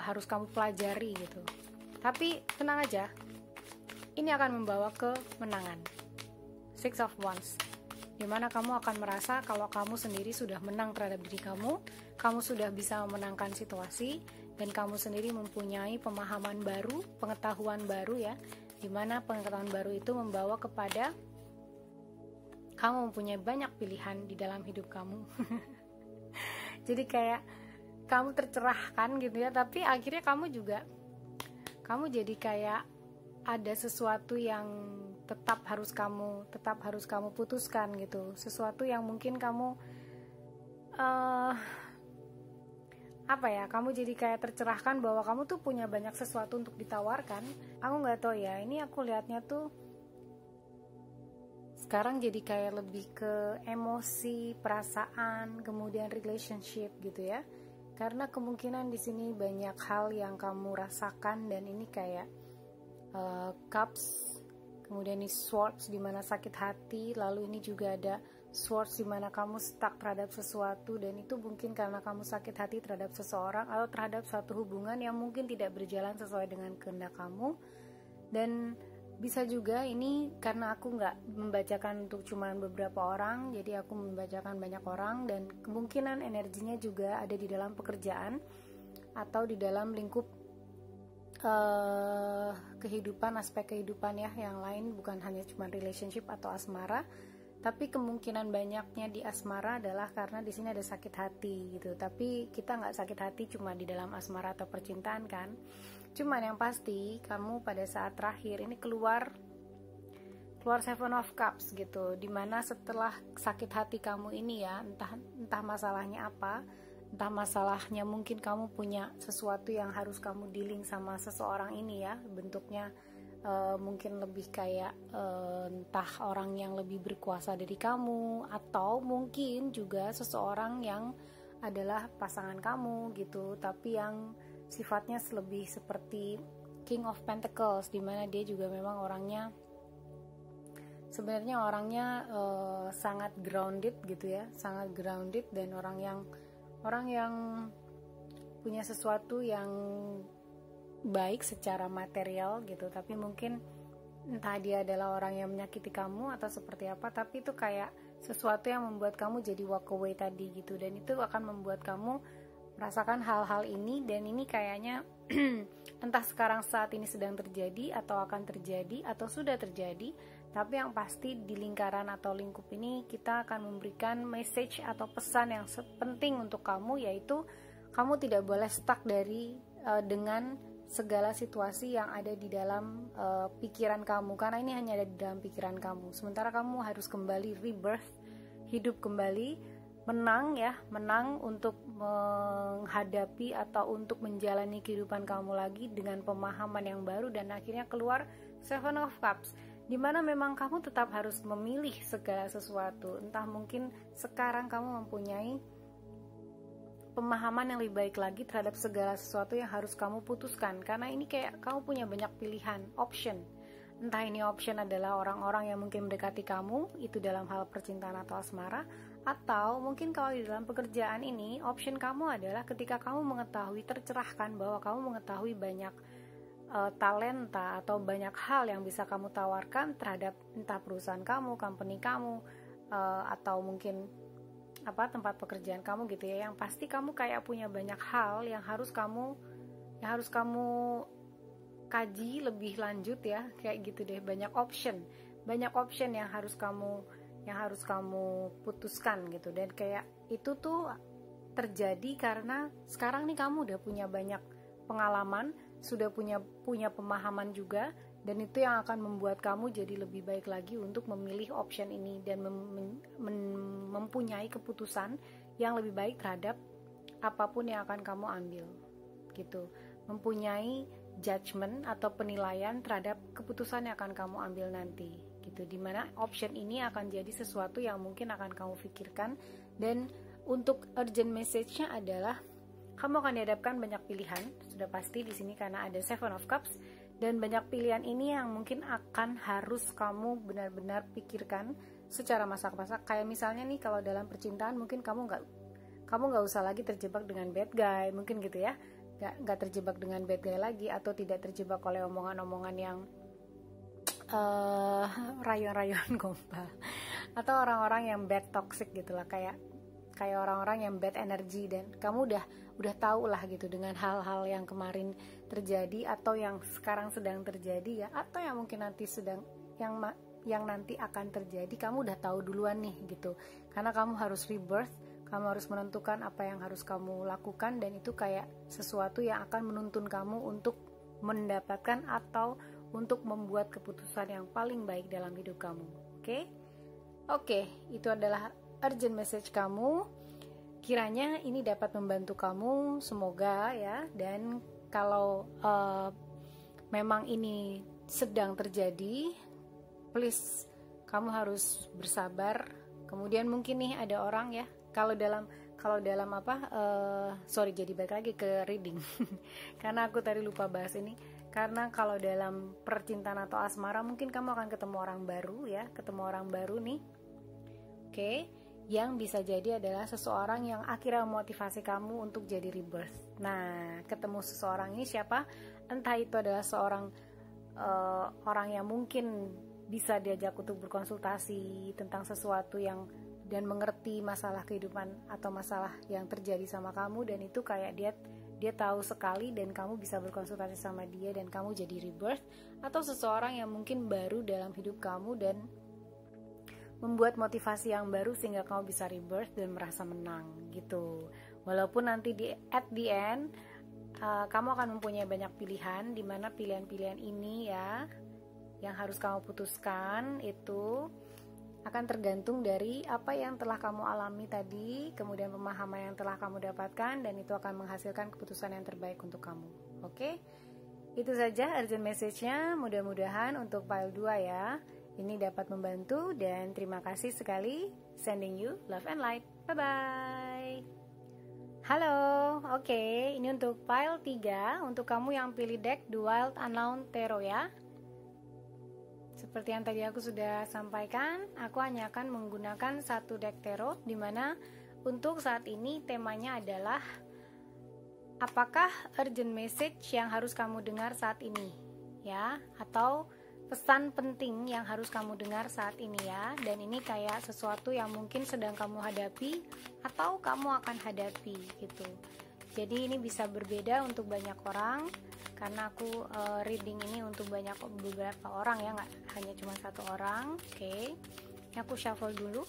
harus kamu pelajari gitu. Tapi tenang aja, ini akan membawa ke kemenangan. Six of Wands, dimana kamu akan merasa kalau kamu sendiri sudah menang terhadap diri kamu sudah bisa memenangkan situasi, dan kamu sendiri mempunyai pemahaman baru, pengetahuan baru ya, dimana pengetahuan baru itu membawa kepada kamu mempunyai banyak pilihan di dalam hidup kamu. Jadi kayak kamu tercerahkan gitu ya, tapi akhirnya kamu jadi kayak ada sesuatu yang tetap harus kamu putuskan gitu, sesuatu yang mungkin kamu kamu jadi kayak tercerahkan bahwa kamu tuh punya banyak sesuatu untuk ditawarkan. Aku nggak tahu ya, ini aku lihatnya tuh sekarang jadi kayak lebih ke emosi, perasaan, kemudian relationship gitu ya. Karena kemungkinan di sini banyak hal yang kamu rasakan, dan ini kayak cups, kemudian ini swords di mana sakit hati, lalu ini juga ada swords di mana kamu stuck terhadap sesuatu, dan itu mungkin karena kamu sakit hati terhadap seseorang atau terhadap suatu hubungan yang mungkin tidak berjalan sesuai dengan kehendak kamu. Dan bisa juga ini karena aku nggak membacakan untuk cuma beberapa orang, jadi aku membacakan banyak orang, dan kemungkinan energinya juga ada di dalam pekerjaan atau di dalam lingkup kehidupan, aspek kehidupan ya, yang lain, bukan hanya cuma relationship atau asmara. Tapi kemungkinan banyaknya di asmara adalah karena di sini ada sakit hati gitu. Tapi kita nggak sakit hati cuma di dalam asmara atau percintaan kan. Cuman yang pasti kamu pada saat terakhir ini keluar Seven of Cups gitu, dimana setelah sakit hati kamu ini ya, entah masalahnya apa, entah masalahnya mungkin kamu punya sesuatu yang harus kamu dealing sama seseorang ini ya, bentuknya mungkin lebih kayak entah orang yang lebih berkuasa dari kamu, atau mungkin juga seseorang yang adalah pasangan kamu gitu, tapi yang sifatnya lebih seperti King of Pentacles, dimana dia juga memang sebenarnya orangnya sangat grounded gitu ya, sangat grounded, dan orang yang punya sesuatu yang baik secara material gitu, tapi mungkin entah dia adalah orang yang menyakiti kamu atau seperti apa, tapi itu kayak sesuatu yang membuat kamu jadi walk away tadi gitu, dan itu akan membuat kamu merasakan hal-hal ini, dan ini kayaknya entah sekarang saat ini sedang terjadi atau akan terjadi atau sudah terjadi, tapi yang pasti di lingkaran atau lingkup ini kita akan memberikan message atau pesan yang penting untuk kamu, yaitu kamu tidak boleh stuck dengan segala situasi yang ada di dalam pikiran kamu, karena ini hanya ada di dalam pikiran kamu. Sementara kamu harus kembali rebirth, hidup kembali, menang untuk menghadapi atau untuk menjalani kehidupan kamu lagi dengan pemahaman yang baru, dan akhirnya keluar Seven of Cups. dimana memang kamu tetap harus memilih segala sesuatu. Entah mungkin sekarang kamu mempunyai pemahaman yang lebih baik lagi terhadap segala sesuatu yang harus kamu putuskan, karena ini kayak kamu punya banyak pilihan, option. Entah ini option adalah orang-orang yang mungkin mendekati kamu, itu dalam hal percintaan atau asmara, atau mungkin kalau di dalam pekerjaan ini, option kamu adalah ketika kamu mengetahui, tercerahkan bahwa kamu mengetahui banyak talenta atau banyak hal yang bisa kamu tawarkan terhadap entah perusahaan kamu, company kamu, atau mungkin tempat pekerjaan kamu gitu ya, yang pasti kamu kayak punya banyak hal yang harus kamu kaji lebih lanjut ya, kayak gitu deh. Banyak option yang harus kamu putuskan gitu. Dan kayak itu tuh terjadi karena sekarang nih kamu udah punya banyak pengalaman, sudah punya pemahaman juga, dan itu yang akan membuat kamu jadi lebih baik lagi untuk memilih option ini dan mempunyai keputusan yang lebih baik terhadap apapun yang akan kamu ambil gitu. Mempunyai judgment atau penilaian terhadap keputusan yang akan kamu ambil nanti gitu, dimana option ini akan jadi sesuatu yang mungkin akan kamu pikirkan. Dan untuk urgent message-nya adalah kamu akan dihadapkan banyak pilihan, sudah pasti di sini karena ada Seven of Cups. Dan banyak pilihan ini yang mungkin akan harus kamu benar-benar pikirkan secara masak-masak. Kayak misalnya nih, kalau dalam percintaan mungkin kamu nggak usah lagi terjebak dengan bad guy, mungkin gitu ya, nggak terjebak dengan bad guy lagi, atau tidak terjebak oleh omongan-omongan yang rayon-rayon gombal, atau orang-orang yang bad toxic gitulah, kayak orang-orang yang bad energy. Dan kamu udah tahu lah gitu dengan hal-hal yang kemarin terjadi atau yang sekarang sedang terjadi ya, atau yang mungkin nanti yang nanti akan terjadi, kamu udah tahu duluan nih gitu. Karena kamu harus rebirth, kamu harus menentukan apa yang harus kamu lakukan, dan itu kayak sesuatu yang akan menuntun kamu untuk mendapatkan atau untuk membuat keputusan yang paling baik dalam hidup kamu. Oke, itu adalah urgent message kamu. Kiranya ini dapat membantu kamu, semoga ya. Dan kalau memang ini sedang terjadi, please kamu harus bersabar. Kemudian mungkin nih ada orang ya, kalau dalam jadi balik lagi ke reading karena aku tadi lupa bahas ini. Karena kalau dalam percintaan atau asmara mungkin kamu akan ketemu orang baru nih. Yang bisa jadi adalah seseorang yang akhirnya memotivasi kamu untuk jadi rebirth. Nah, ketemu seseorang ini siapa? Entah itu adalah seorang orang yang mungkin bisa diajak untuk berkonsultasi tentang sesuatu dan mengerti masalah kehidupan atau masalah yang terjadi sama kamu, dan itu kayak dia tahu sekali dan kamu bisa berkonsultasi sama dia dan kamu jadi rebirth. Atau seseorang yang mungkin baru dalam hidup kamu dan membuat motivasi yang baru sehingga kamu bisa rebirth dan merasa menang gitu. Walaupun nanti at the end kamu akan mempunyai banyak pilihan, di mana pilihan-pilihan ini ya yang harus kamu putuskan itu akan tergantung dari apa yang telah kamu alami tadi, kemudian pemahaman yang telah kamu dapatkan, dan itu akan menghasilkan keputusan yang terbaik untuk kamu. Itu saja urgent message-nya. Mudah-mudahan untuk pile 2 ya, ini dapat membantu, dan terima kasih sekali. Sending you love and light. Bye-bye. Halo, ini untuk pile 3, untuk kamu yang pilih deck The Wild Unknown Tarot ya. Seperti yang tadi aku sudah sampaikan, aku hanya akan menggunakan satu deck tarot, dimana untuk saat ini temanya adalah apakah urgent message yang harus kamu dengar saat ini ya, atau pesan penting yang harus kamu dengar saat ini ya. Dan ini kayak sesuatu yang mungkin sedang kamu hadapi atau kamu akan hadapi gitu. Jadi ini bisa berbeda untuk banyak orang, karena aku reading ini untuk beberapa orang ya, nggak hanya cuma satu orang. Aku shuffle dulu.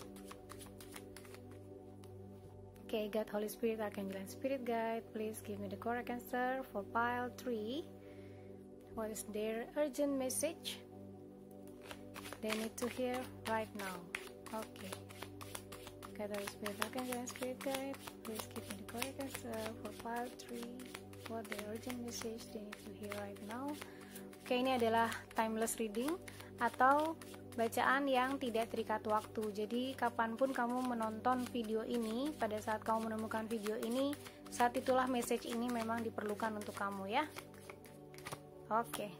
God, Holy Spirit, Archangel and Spirit Guide, please give me the correct answer for pile 3. What is their urgent message they need to hear right now? God, Holy Spirit, Archangel and Spirit Guide, please give me the correct answer for pile 3. What the urgent message they need to hear right now? Ini adalah timeless reading. atau bacaan yang tidak terikat waktu. Jadi kapanpun kamu menonton video ini, pada saat kamu menemukan video ini, saat itulah message ini memang diperlukan untuk kamu ya. Oke.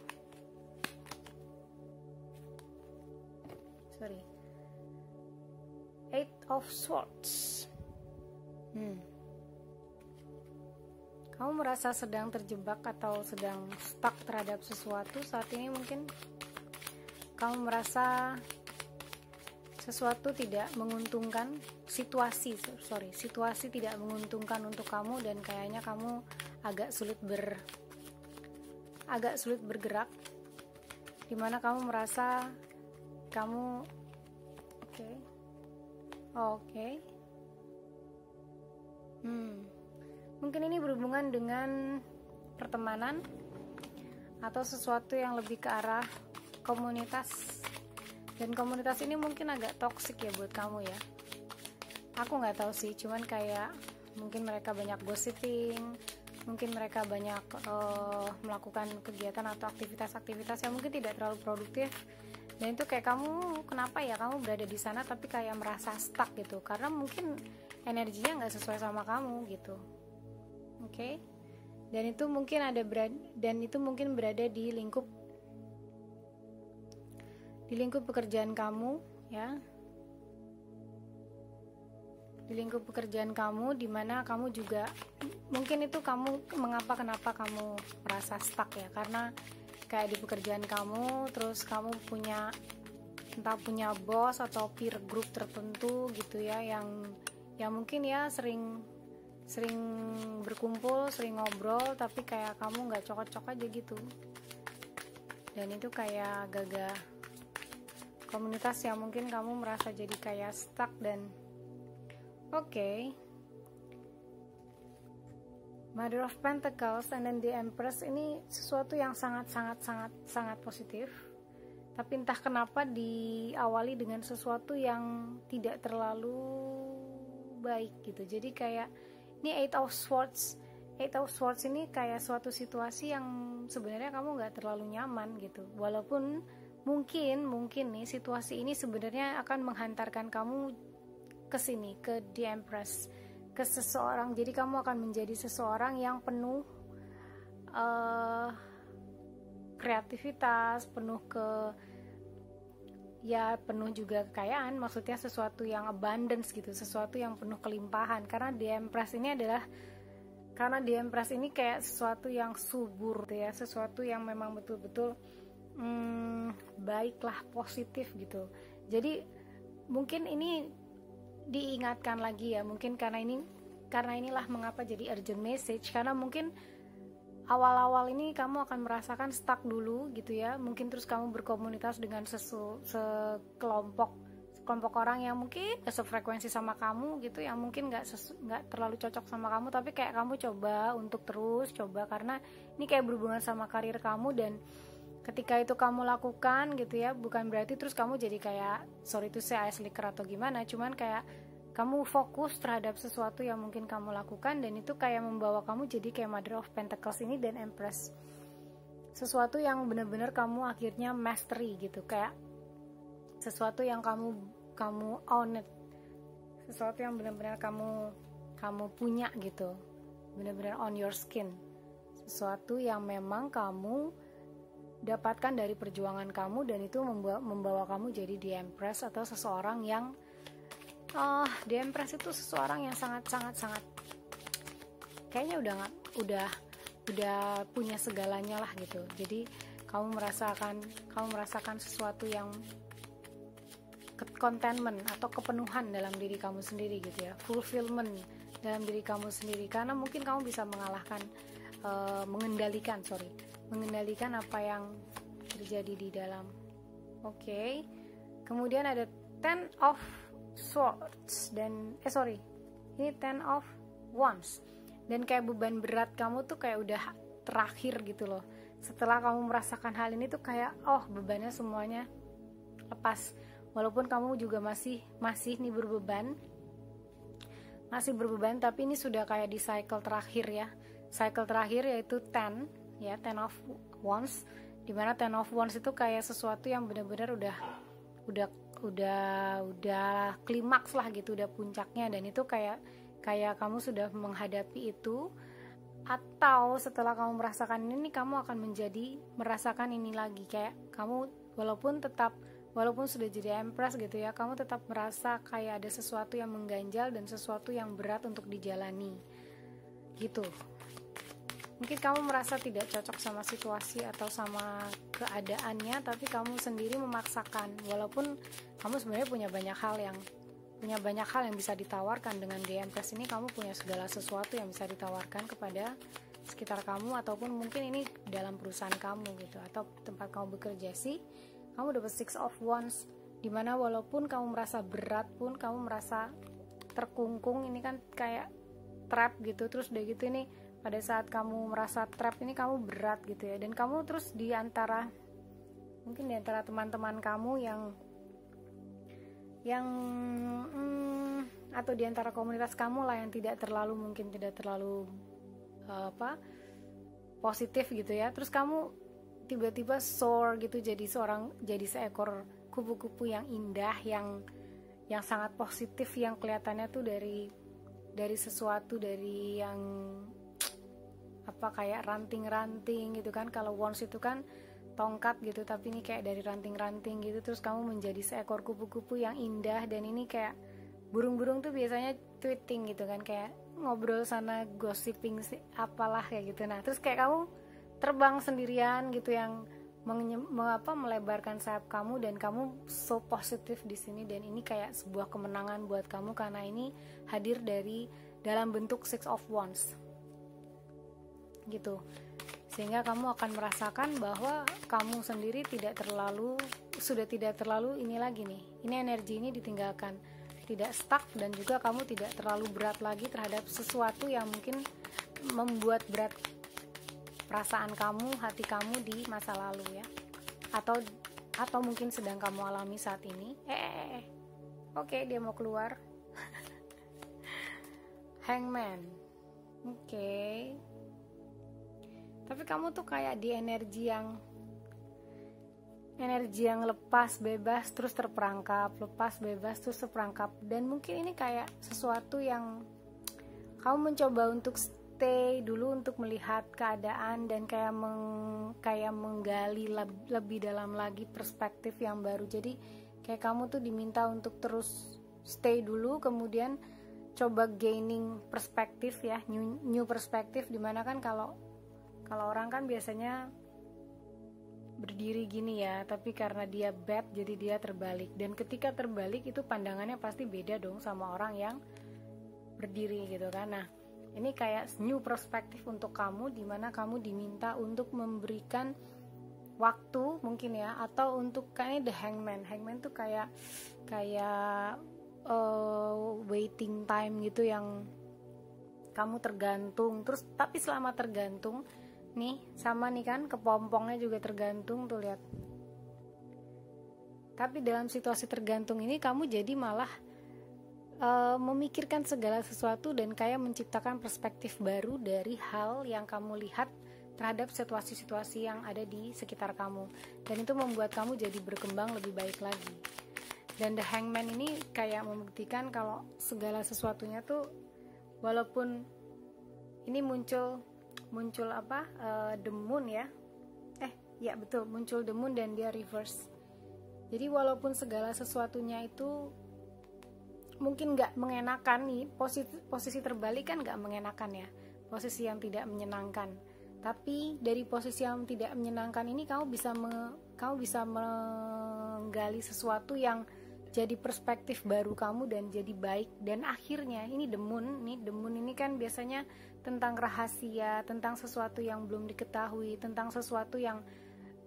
Sorry. Eight of Swords. Kamu merasa sedang terjebak atau sedang stuck terhadap sesuatu saat ini. Mungkin kamu merasa sesuatu tidak menguntungkan, situasi tidak menguntungkan untuk kamu, dan kayaknya kamu agak sulit bergerak, dimana kamu merasa kamu oke. Mungkin ini berhubungan dengan pertemanan atau sesuatu yang lebih ke arah komunitas, dan komunitas ini mungkin agak toksik ya buat kamu ya. Aku nggak tahu sih, cuman kayak mungkin mereka banyak gossiping, mungkin mereka banyak melakukan kegiatan atau aktivitas-aktivitas yang mungkin tidak terlalu produktif, dan itu kayak kamu, kenapa ya kamu berada di sana tapi kayak merasa stuck gitu, karena mungkin energinya nggak sesuai sama kamu gitu. Oke. Dan itu mungkin berada di lingkup pekerjaan kamu ya, di lingkup pekerjaan kamu, dimana kamu juga mungkin itu kenapa kamu merasa stuck ya, karena kayak di pekerjaan kamu, terus kamu punya bos atau peer group tertentu gitu ya, yang mungkin ya sering berkumpul, sering ngobrol, tapi kayak kamu nggak cocok aja gitu, dan itu kayak agak komunitas yang mungkin kamu merasa jadi kayak stuck. Dan oke. Mother of Pentacles and then the Empress ini sesuatu yang sangat positif, tapi entah kenapa diawali dengan sesuatu yang tidak terlalu baik gitu. Jadi kayak ini Eight of Swords ini kayak suatu situasi yang sebenarnya kamu nggak terlalu nyaman gitu, walaupun mungkin nih situasi ini sebenarnya akan menghantarkan kamu ke sini, ke The Empress, ke seseorang. Jadi kamu akan menjadi seseorang yang penuh kreativitas, penuh juga kekayaan, maksudnya sesuatu yang abundance gitu, sesuatu yang penuh kelimpahan, karena The Empress ini kayak sesuatu yang subur gitu ya, sesuatu yang memang betul-betul baiklah, positif gitu. Jadi mungkin ini diingatkan lagi ya, mungkin karena inilah mengapa jadi urgent message, karena mungkin awal-awal ini kamu akan merasakan stuck dulu gitu ya, mungkin terus kamu berkomunitas dengan sekelompok orang yang mungkin sefrekuensi sama kamu gitu, yang mungkin nggak terlalu cocok sama kamu, tapi kayak kamu coba karena ini kayak berhubungan sama karir kamu, dan ketika itu kamu lakukan gitu ya, bukan berarti terus kamu jadi kayak sorry to say ice licker atau gimana, cuman kayak kamu fokus terhadap sesuatu yang mungkin kamu lakukan, dan itu kayak membawa kamu jadi kayak Mother of Pentacles ini dan Empress, sesuatu yang benar-benar kamu akhirnya mastery gitu, kayak sesuatu yang kamu own it, sesuatu yang benar-benar kamu punya gitu, benar-benar on your skin, sesuatu yang memang kamu dapatkan dari perjuangan kamu, dan itu membawa kamu jadi The Empress, atau seseorang yang The Empress itu seseorang yang sangat kayaknya udah punya segalanya lah gitu. Jadi kamu merasakan sesuatu yang contentment atau kepenuhan dalam diri kamu sendiri gitu ya, fulfillment dalam diri kamu sendiri, karena mungkin kamu bisa mengendalikan apa yang terjadi di dalam. Oke. Kemudian ada Ten of Swords dan ini Ten of Wands, dan kayak beban berat kamu tuh kayak udah terakhir gitu loh. Setelah kamu merasakan hal ini tuh kayak bebannya semuanya lepas, walaupun kamu juga masih nih berbeban, tapi ini sudah kayak di cycle terakhir ya. Cycle terakhir yaitu Ten of Wands, dimana Ten of Wands itu kayak sesuatu yang benar-benar udah klimaks lah gitu, udah puncaknya, dan itu kayak kamu sudah menghadapi itu, atau setelah kamu merasakan ini kamu akan merasakan ini lagi, kayak kamu walaupun sudah jadi Empress gitu ya, kamu tetap merasa kayak ada sesuatu yang mengganjal dan sesuatu yang berat untuk dijalani gitu. Mungkin kamu merasa tidak cocok sama situasi atau sama keadaannya, tapi kamu sendiri memaksakan, walaupun kamu sebenarnya punya banyak hal yang bisa ditawarkan dengan The Empress ini. Kamu punya segala sesuatu yang bisa ditawarkan kepada sekitar kamu, ataupun mungkin ini dalam perusahaan kamu gitu, atau tempat kamu bekerja sih. Kamu dapat Six of Wands, dimana walaupun kamu merasa berat pun, kamu merasa terkungkung, ini kan kayak trap gitu. Terus udah gitu ini, pada saat kamu merasa trap ini kamu berat gitu ya, dan kamu terus mungkin di antara teman-teman kamu yang atau di antara komunitas kamu lah yang tidak terlalu positif gitu ya. Terus kamu tiba-tiba soar gitu, jadi seekor kupu-kupu yang indah, yang sangat positif, yang kelihatannya tuh dari sesuatu, dari yang kayak ranting-ranting gitu kan. Kalau wands itu kan tongkat gitu, tapi ini kayak dari ranting-ranting gitu. Terus kamu menjadi seekor kupu-kupu yang indah, dan ini kayak burung-burung tuh biasanya tweeting gitu kan, kayak ngobrol sana, gossiping apalah kayak gitu. Nah terus kayak kamu terbang sendirian gitu, yang melebarkan sayap kamu, dan kamu so positif di sini, dan ini kayak sebuah kemenangan buat kamu karena ini hadir dalam bentuk Six of Wands gitu. Sehingga kamu akan merasakan bahwa kamu sendiri sudah tidak terlalu ini lagi nih, ini energi ini ditinggalkan, tidak stuck, dan juga kamu tidak terlalu berat lagi terhadap sesuatu yang mungkin membuat berat perasaan kamu, hati kamu di masa lalu ya, atau mungkin sedang kamu alami saat ini. Oke, dia mau keluar. Hangman. Oke. Tapi kamu tuh kayak di energi yang lepas bebas terus terperangkap, lepas bebas terus terperangkap, dan mungkin ini kayak sesuatu yang kamu mencoba untuk stay dulu, untuk melihat keadaan, dan kayak menggali lebih dalam lagi perspektif yang baru. Jadi kayak kamu tuh diminta untuk terus stay dulu, kemudian coba gaining perspektif ya, new perspektif, dimana kan kalau orang kan biasanya berdiri gini ya, tapi karena dia bad jadi dia terbalik, dan ketika terbalik itu pandangannya pasti beda dong sama orang yang berdiri gitu kan. Nah ini kayak new perspektif untuk kamu, dimana kamu diminta untuk memberikan waktu mungkin ya, atau untuk kayaknya the hangman tuh kayak waiting time gitu, yang kamu tergantung terus. Tapi selama tergantung nih, sama nih kan kepompongnya juga tergantung tuh, lihat. Tapi dalam situasi tergantung ini kamu jadi malah memikirkan segala sesuatu, dan kayak menciptakan perspektif baru dari hal yang kamu lihat terhadap situasi-situasi yang ada di sekitar kamu, dan itu membuat kamu jadi berkembang lebih baik lagi. Dan the hangman ini kayak membuktikan kalau segala sesuatunya tuh, walaupun ini muncul the moon ya, ya betul, muncul the moon dan dia reverse. Jadi walaupun segala sesuatunya itu mungkin nggak mengenakan nih, posisi terbalik kan nggak mengenakan ya, posisi yang tidak menyenangkan. Tapi dari posisi yang tidak menyenangkan ini kamu bisa menggali sesuatu yang jadi perspektif baru kamu dan jadi baik. Dan akhirnya ini the moon ini kan biasanya tentang rahasia, tentang sesuatu yang belum diketahui, tentang sesuatu yang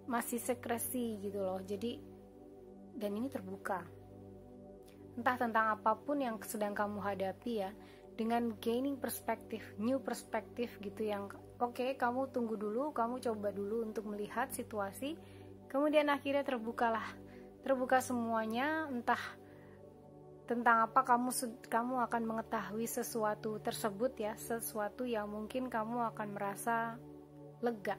masih sekresi gitu loh. Jadi, dan ini terbuka, entah tentang apapun yang sedang kamu hadapi ya, dengan gaining perspektif, new perspektif gitu, yang oke, kamu tunggu dulu, kamu coba dulu untuk melihat situasi, kemudian akhirnya terbuka semuanya, entah tentang apa, kamu akan mengetahui sesuatu tersebut ya, sesuatu yang mungkin kamu akan merasa lega,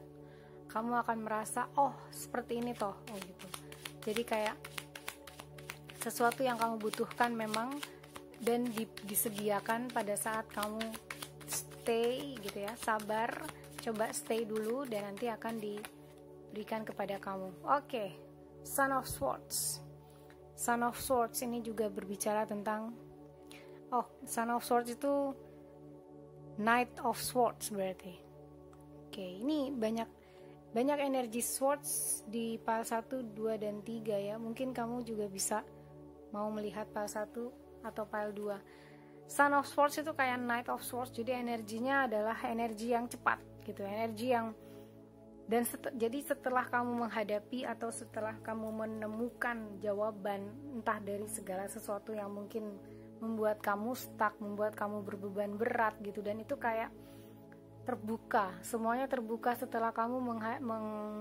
kamu akan merasa oh seperti ini toh, oh gitu. Jadi kayak sesuatu yang kamu butuhkan memang dan disediakan pada saat kamu stay gitu ya, sabar, coba stay dulu dan nanti akan diberikan kepada kamu. Oke, Son of Swords. Son of Swords ini juga berbicara tentang Son of Swords itu Knight of Swords berarti. Oke, ini banyak energi swords di pile 1, 2, dan 3 ya. Mungkin kamu juga bisa mau melihat pile 1 atau pile 2. Son of Swords itu kayak Knight of Swords, jadi energinya adalah energi yang cepat gitu, energi yang jadi setelah kamu menghadapi atau setelah kamu menemukan jawaban entah dari segala sesuatu yang mungkin membuat kamu stuck, membuat kamu berbeban berat gitu, dan itu kayak terbuka, semuanya terbuka setelah kamu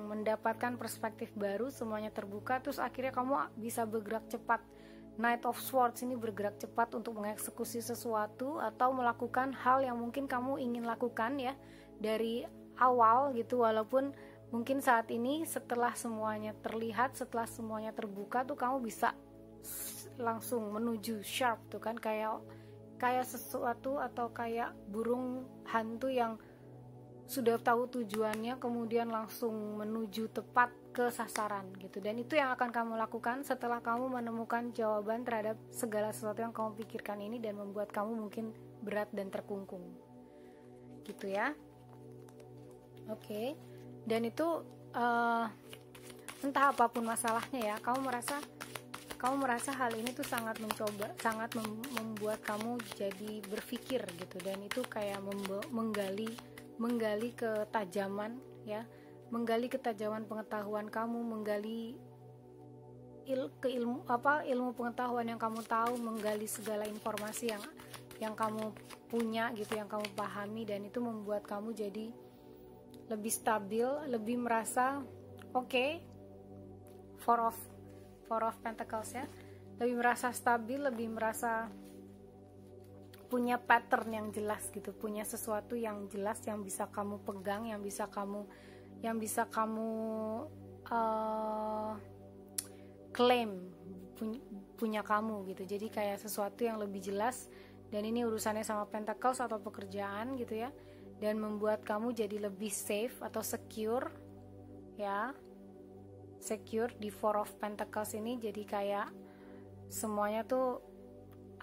mendapatkan perspektif baru, semuanya terbuka, terus akhirnya kamu bisa bergerak cepat. Knight of Swords ini bergerak cepat untuk mengeksekusi sesuatu atau melakukan hal yang mungkin kamu ingin lakukan ya dari awal gitu, walaupun mungkin saat ini setelah semuanya terlihat, setelah semuanya terbuka tuh kamu bisa langsung menuju sharp tuh kan, kayak sesuatu atau kayak burung hantu yang sudah tahu tujuannya kemudian langsung menuju tepat ke sasaran gitu. Dan itu yang akan kamu lakukan setelah kamu menemukan jawaban terhadap segala sesuatu yang kamu pikirkan ini dan membuat kamu mungkin berat dan terkungkung gitu ya. Oke. Dan itu entah apapun masalahnya ya, kamu merasa hal ini tuh sangat membuat kamu jadi berpikir gitu, dan itu kayak menggali ketajaman ya, menggali ketajaman pengetahuan kamu, menggali ilmu pengetahuan yang kamu tahu, menggali segala informasi yang kamu punya gitu, yang kamu pahami, dan itu membuat kamu jadi lebih stabil, lebih merasa Four of Pentacles ya, lebih merasa stabil, lebih merasa punya pattern yang jelas gitu, punya sesuatu yang jelas yang bisa kamu pegang, yang bisa kamu claim punya kamu gitu. Jadi kayak sesuatu yang lebih jelas, dan ini urusannya sama Pentacles atau pekerjaan gitu ya, dan membuat kamu jadi lebih safe atau secure ya, secure di Four of Pentacles ini. Jadi kayak semuanya tuh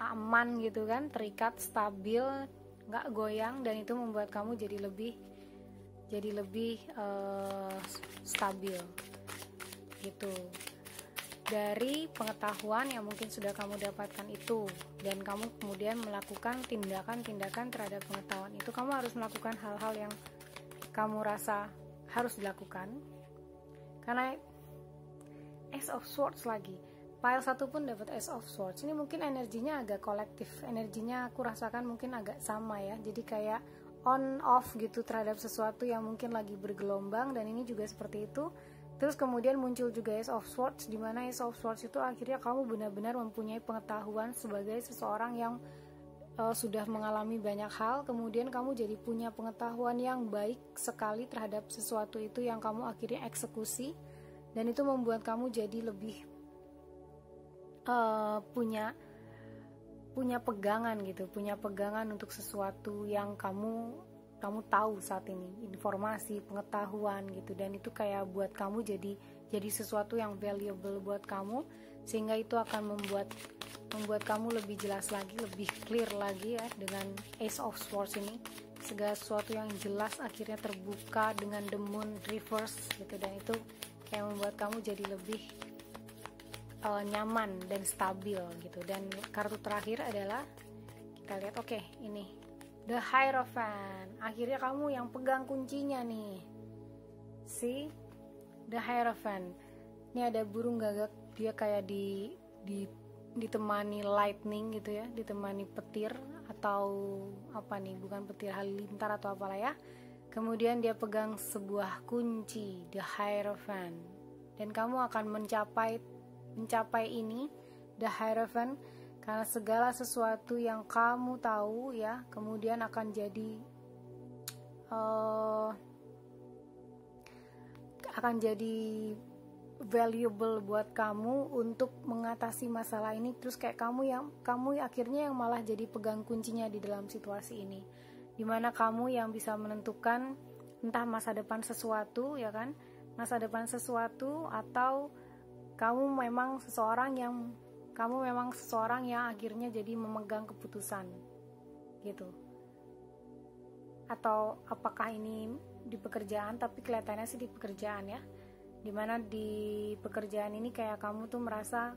aman gitu kan, terikat, stabil, nggak goyang, dan itu membuat kamu jadi lebih stabil gitu dari pengetahuan yang mungkin sudah kamu dapatkan itu, dan kamu kemudian melakukan tindakan-tindakan terhadap pengetahuan itu. Kamu harus melakukan hal-hal yang kamu rasa harus dilakukan, karena Ace of Swords lagi, pile 1 pun dapat Ace of Swords. Ini mungkin energinya agak kolektif, energinya aku rasakan mungkin agak sama ya, jadi kayak on off gitu terhadap sesuatu yang mungkin lagi bergelombang, dan ini juga seperti itu. Terus kemudian muncul juga Ace of Swords, di mana Ace of Swords itu akhirnya kamu benar-benar mempunyai pengetahuan sebagai seseorang yang sudah mengalami banyak hal, kemudian kamu jadi punya pengetahuan yang baik sekali terhadap sesuatu itu yang kamu akhirnya eksekusi, dan itu membuat kamu jadi lebih punya pegangan gitu, punya pegangan untuk sesuatu yang kamu tahu saat ini, informasi, pengetahuan gitu, dan itu kayak buat kamu jadi sesuatu yang valuable buat kamu, sehingga itu akan membuat kamu lebih jelas lagi, lebih clear lagi ya dengan Ace of Swords ini. Segala sesuatu yang jelas akhirnya terbuka dengan the moon reverse gitu, dan itu kayak membuat kamu jadi lebih nyaman dan stabil gitu. Dan kartu terakhir adalah, kita lihat, ini The Hierophant. Akhirnya kamu yang pegang kuncinya nih. See? The Hierophant. Ini ada burung gagak, dia kayak ditemani lightning gitu ya, ditemani petir atau apa nih, bukan petir, halilintar atau apalah ya. Kemudian dia pegang sebuah kunci, The Hierophant. Dan kamu akan mencapai ini, The Hierophant, karena segala sesuatu yang kamu tahu ya kemudian akan jadi akan jadi valuable buat kamu untuk mengatasi masalah ini. Terus kayak kamu akhirnya yang malah jadi pegang kuncinya di dalam situasi ini, dimana kamu yang bisa menentukan entah masa depan sesuatu, ya kan, masa depan sesuatu, atau kamu memang seseorang yang akhirnya jadi memegang keputusan gitu. Atau apakah ini di pekerjaan, tapi kelihatannya sih di pekerjaan ya, dimana di pekerjaan ini kayak kamu tuh merasa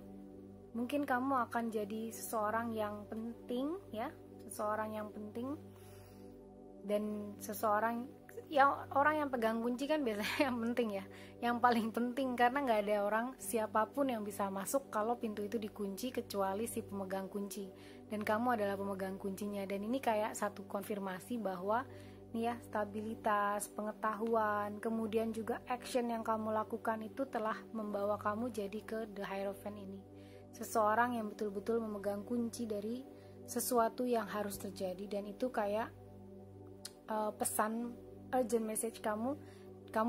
mungkin kamu akan jadi seseorang yang penting ya, seseorang yang penting, dan seseorang yang orang yang pegang kunci kan biasanya yang penting ya, yang paling penting, karena nggak ada orang siapapun yang bisa masuk kalau pintu itu dikunci kecuali si pemegang kunci, dan kamu adalah pemegang kuncinya. Dan ini kayak satu konfirmasi bahwa nih ya, stabilitas, pengetahuan, kemudian juga action yang kamu lakukan itu telah membawa kamu jadi ke The Hierophant ini, seseorang yang betul-betul memegang kunci dari sesuatu yang harus terjadi. Dan itu kayak pesan urgent message kamu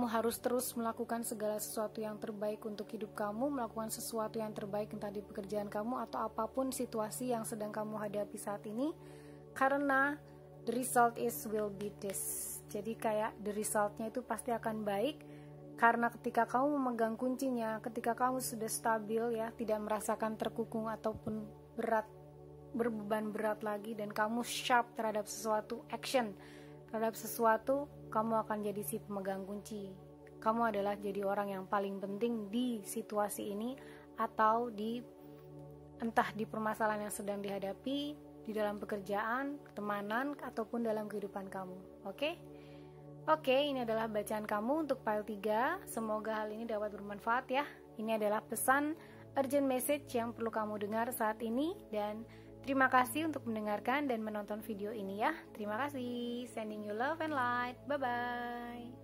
harus terus melakukan segala sesuatu yang terbaik untuk hidup kamu, melakukan sesuatu yang terbaik entah di pekerjaan kamu atau apapun situasi yang sedang kamu hadapi saat ini, karena the result will be this. Jadi kayak the resultnya itu pasti akan baik, karena ketika kamu memegang kuncinya, ketika kamu sudah stabil ya, tidak merasakan terkukung ataupun berbeban berat lagi, dan kamu sharp terhadap sesuatu, action terhadap sesuatu, kamu akan jadi si pemegang kunci. Kamu adalah jadi orang yang paling penting di situasi ini, atau entah di permasalahan yang sedang dihadapi, di dalam pekerjaan, pertemanan, ataupun dalam kehidupan kamu. Oke, ini adalah bacaan kamu untuk file 3. Semoga hal ini dapat bermanfaat ya. Ini adalah pesan urgent message yang perlu kamu dengar saat ini, dan terima kasih untuk mendengarkan dan menonton video ini ya. Terima kasih. Sending you love and light. Bye-bye.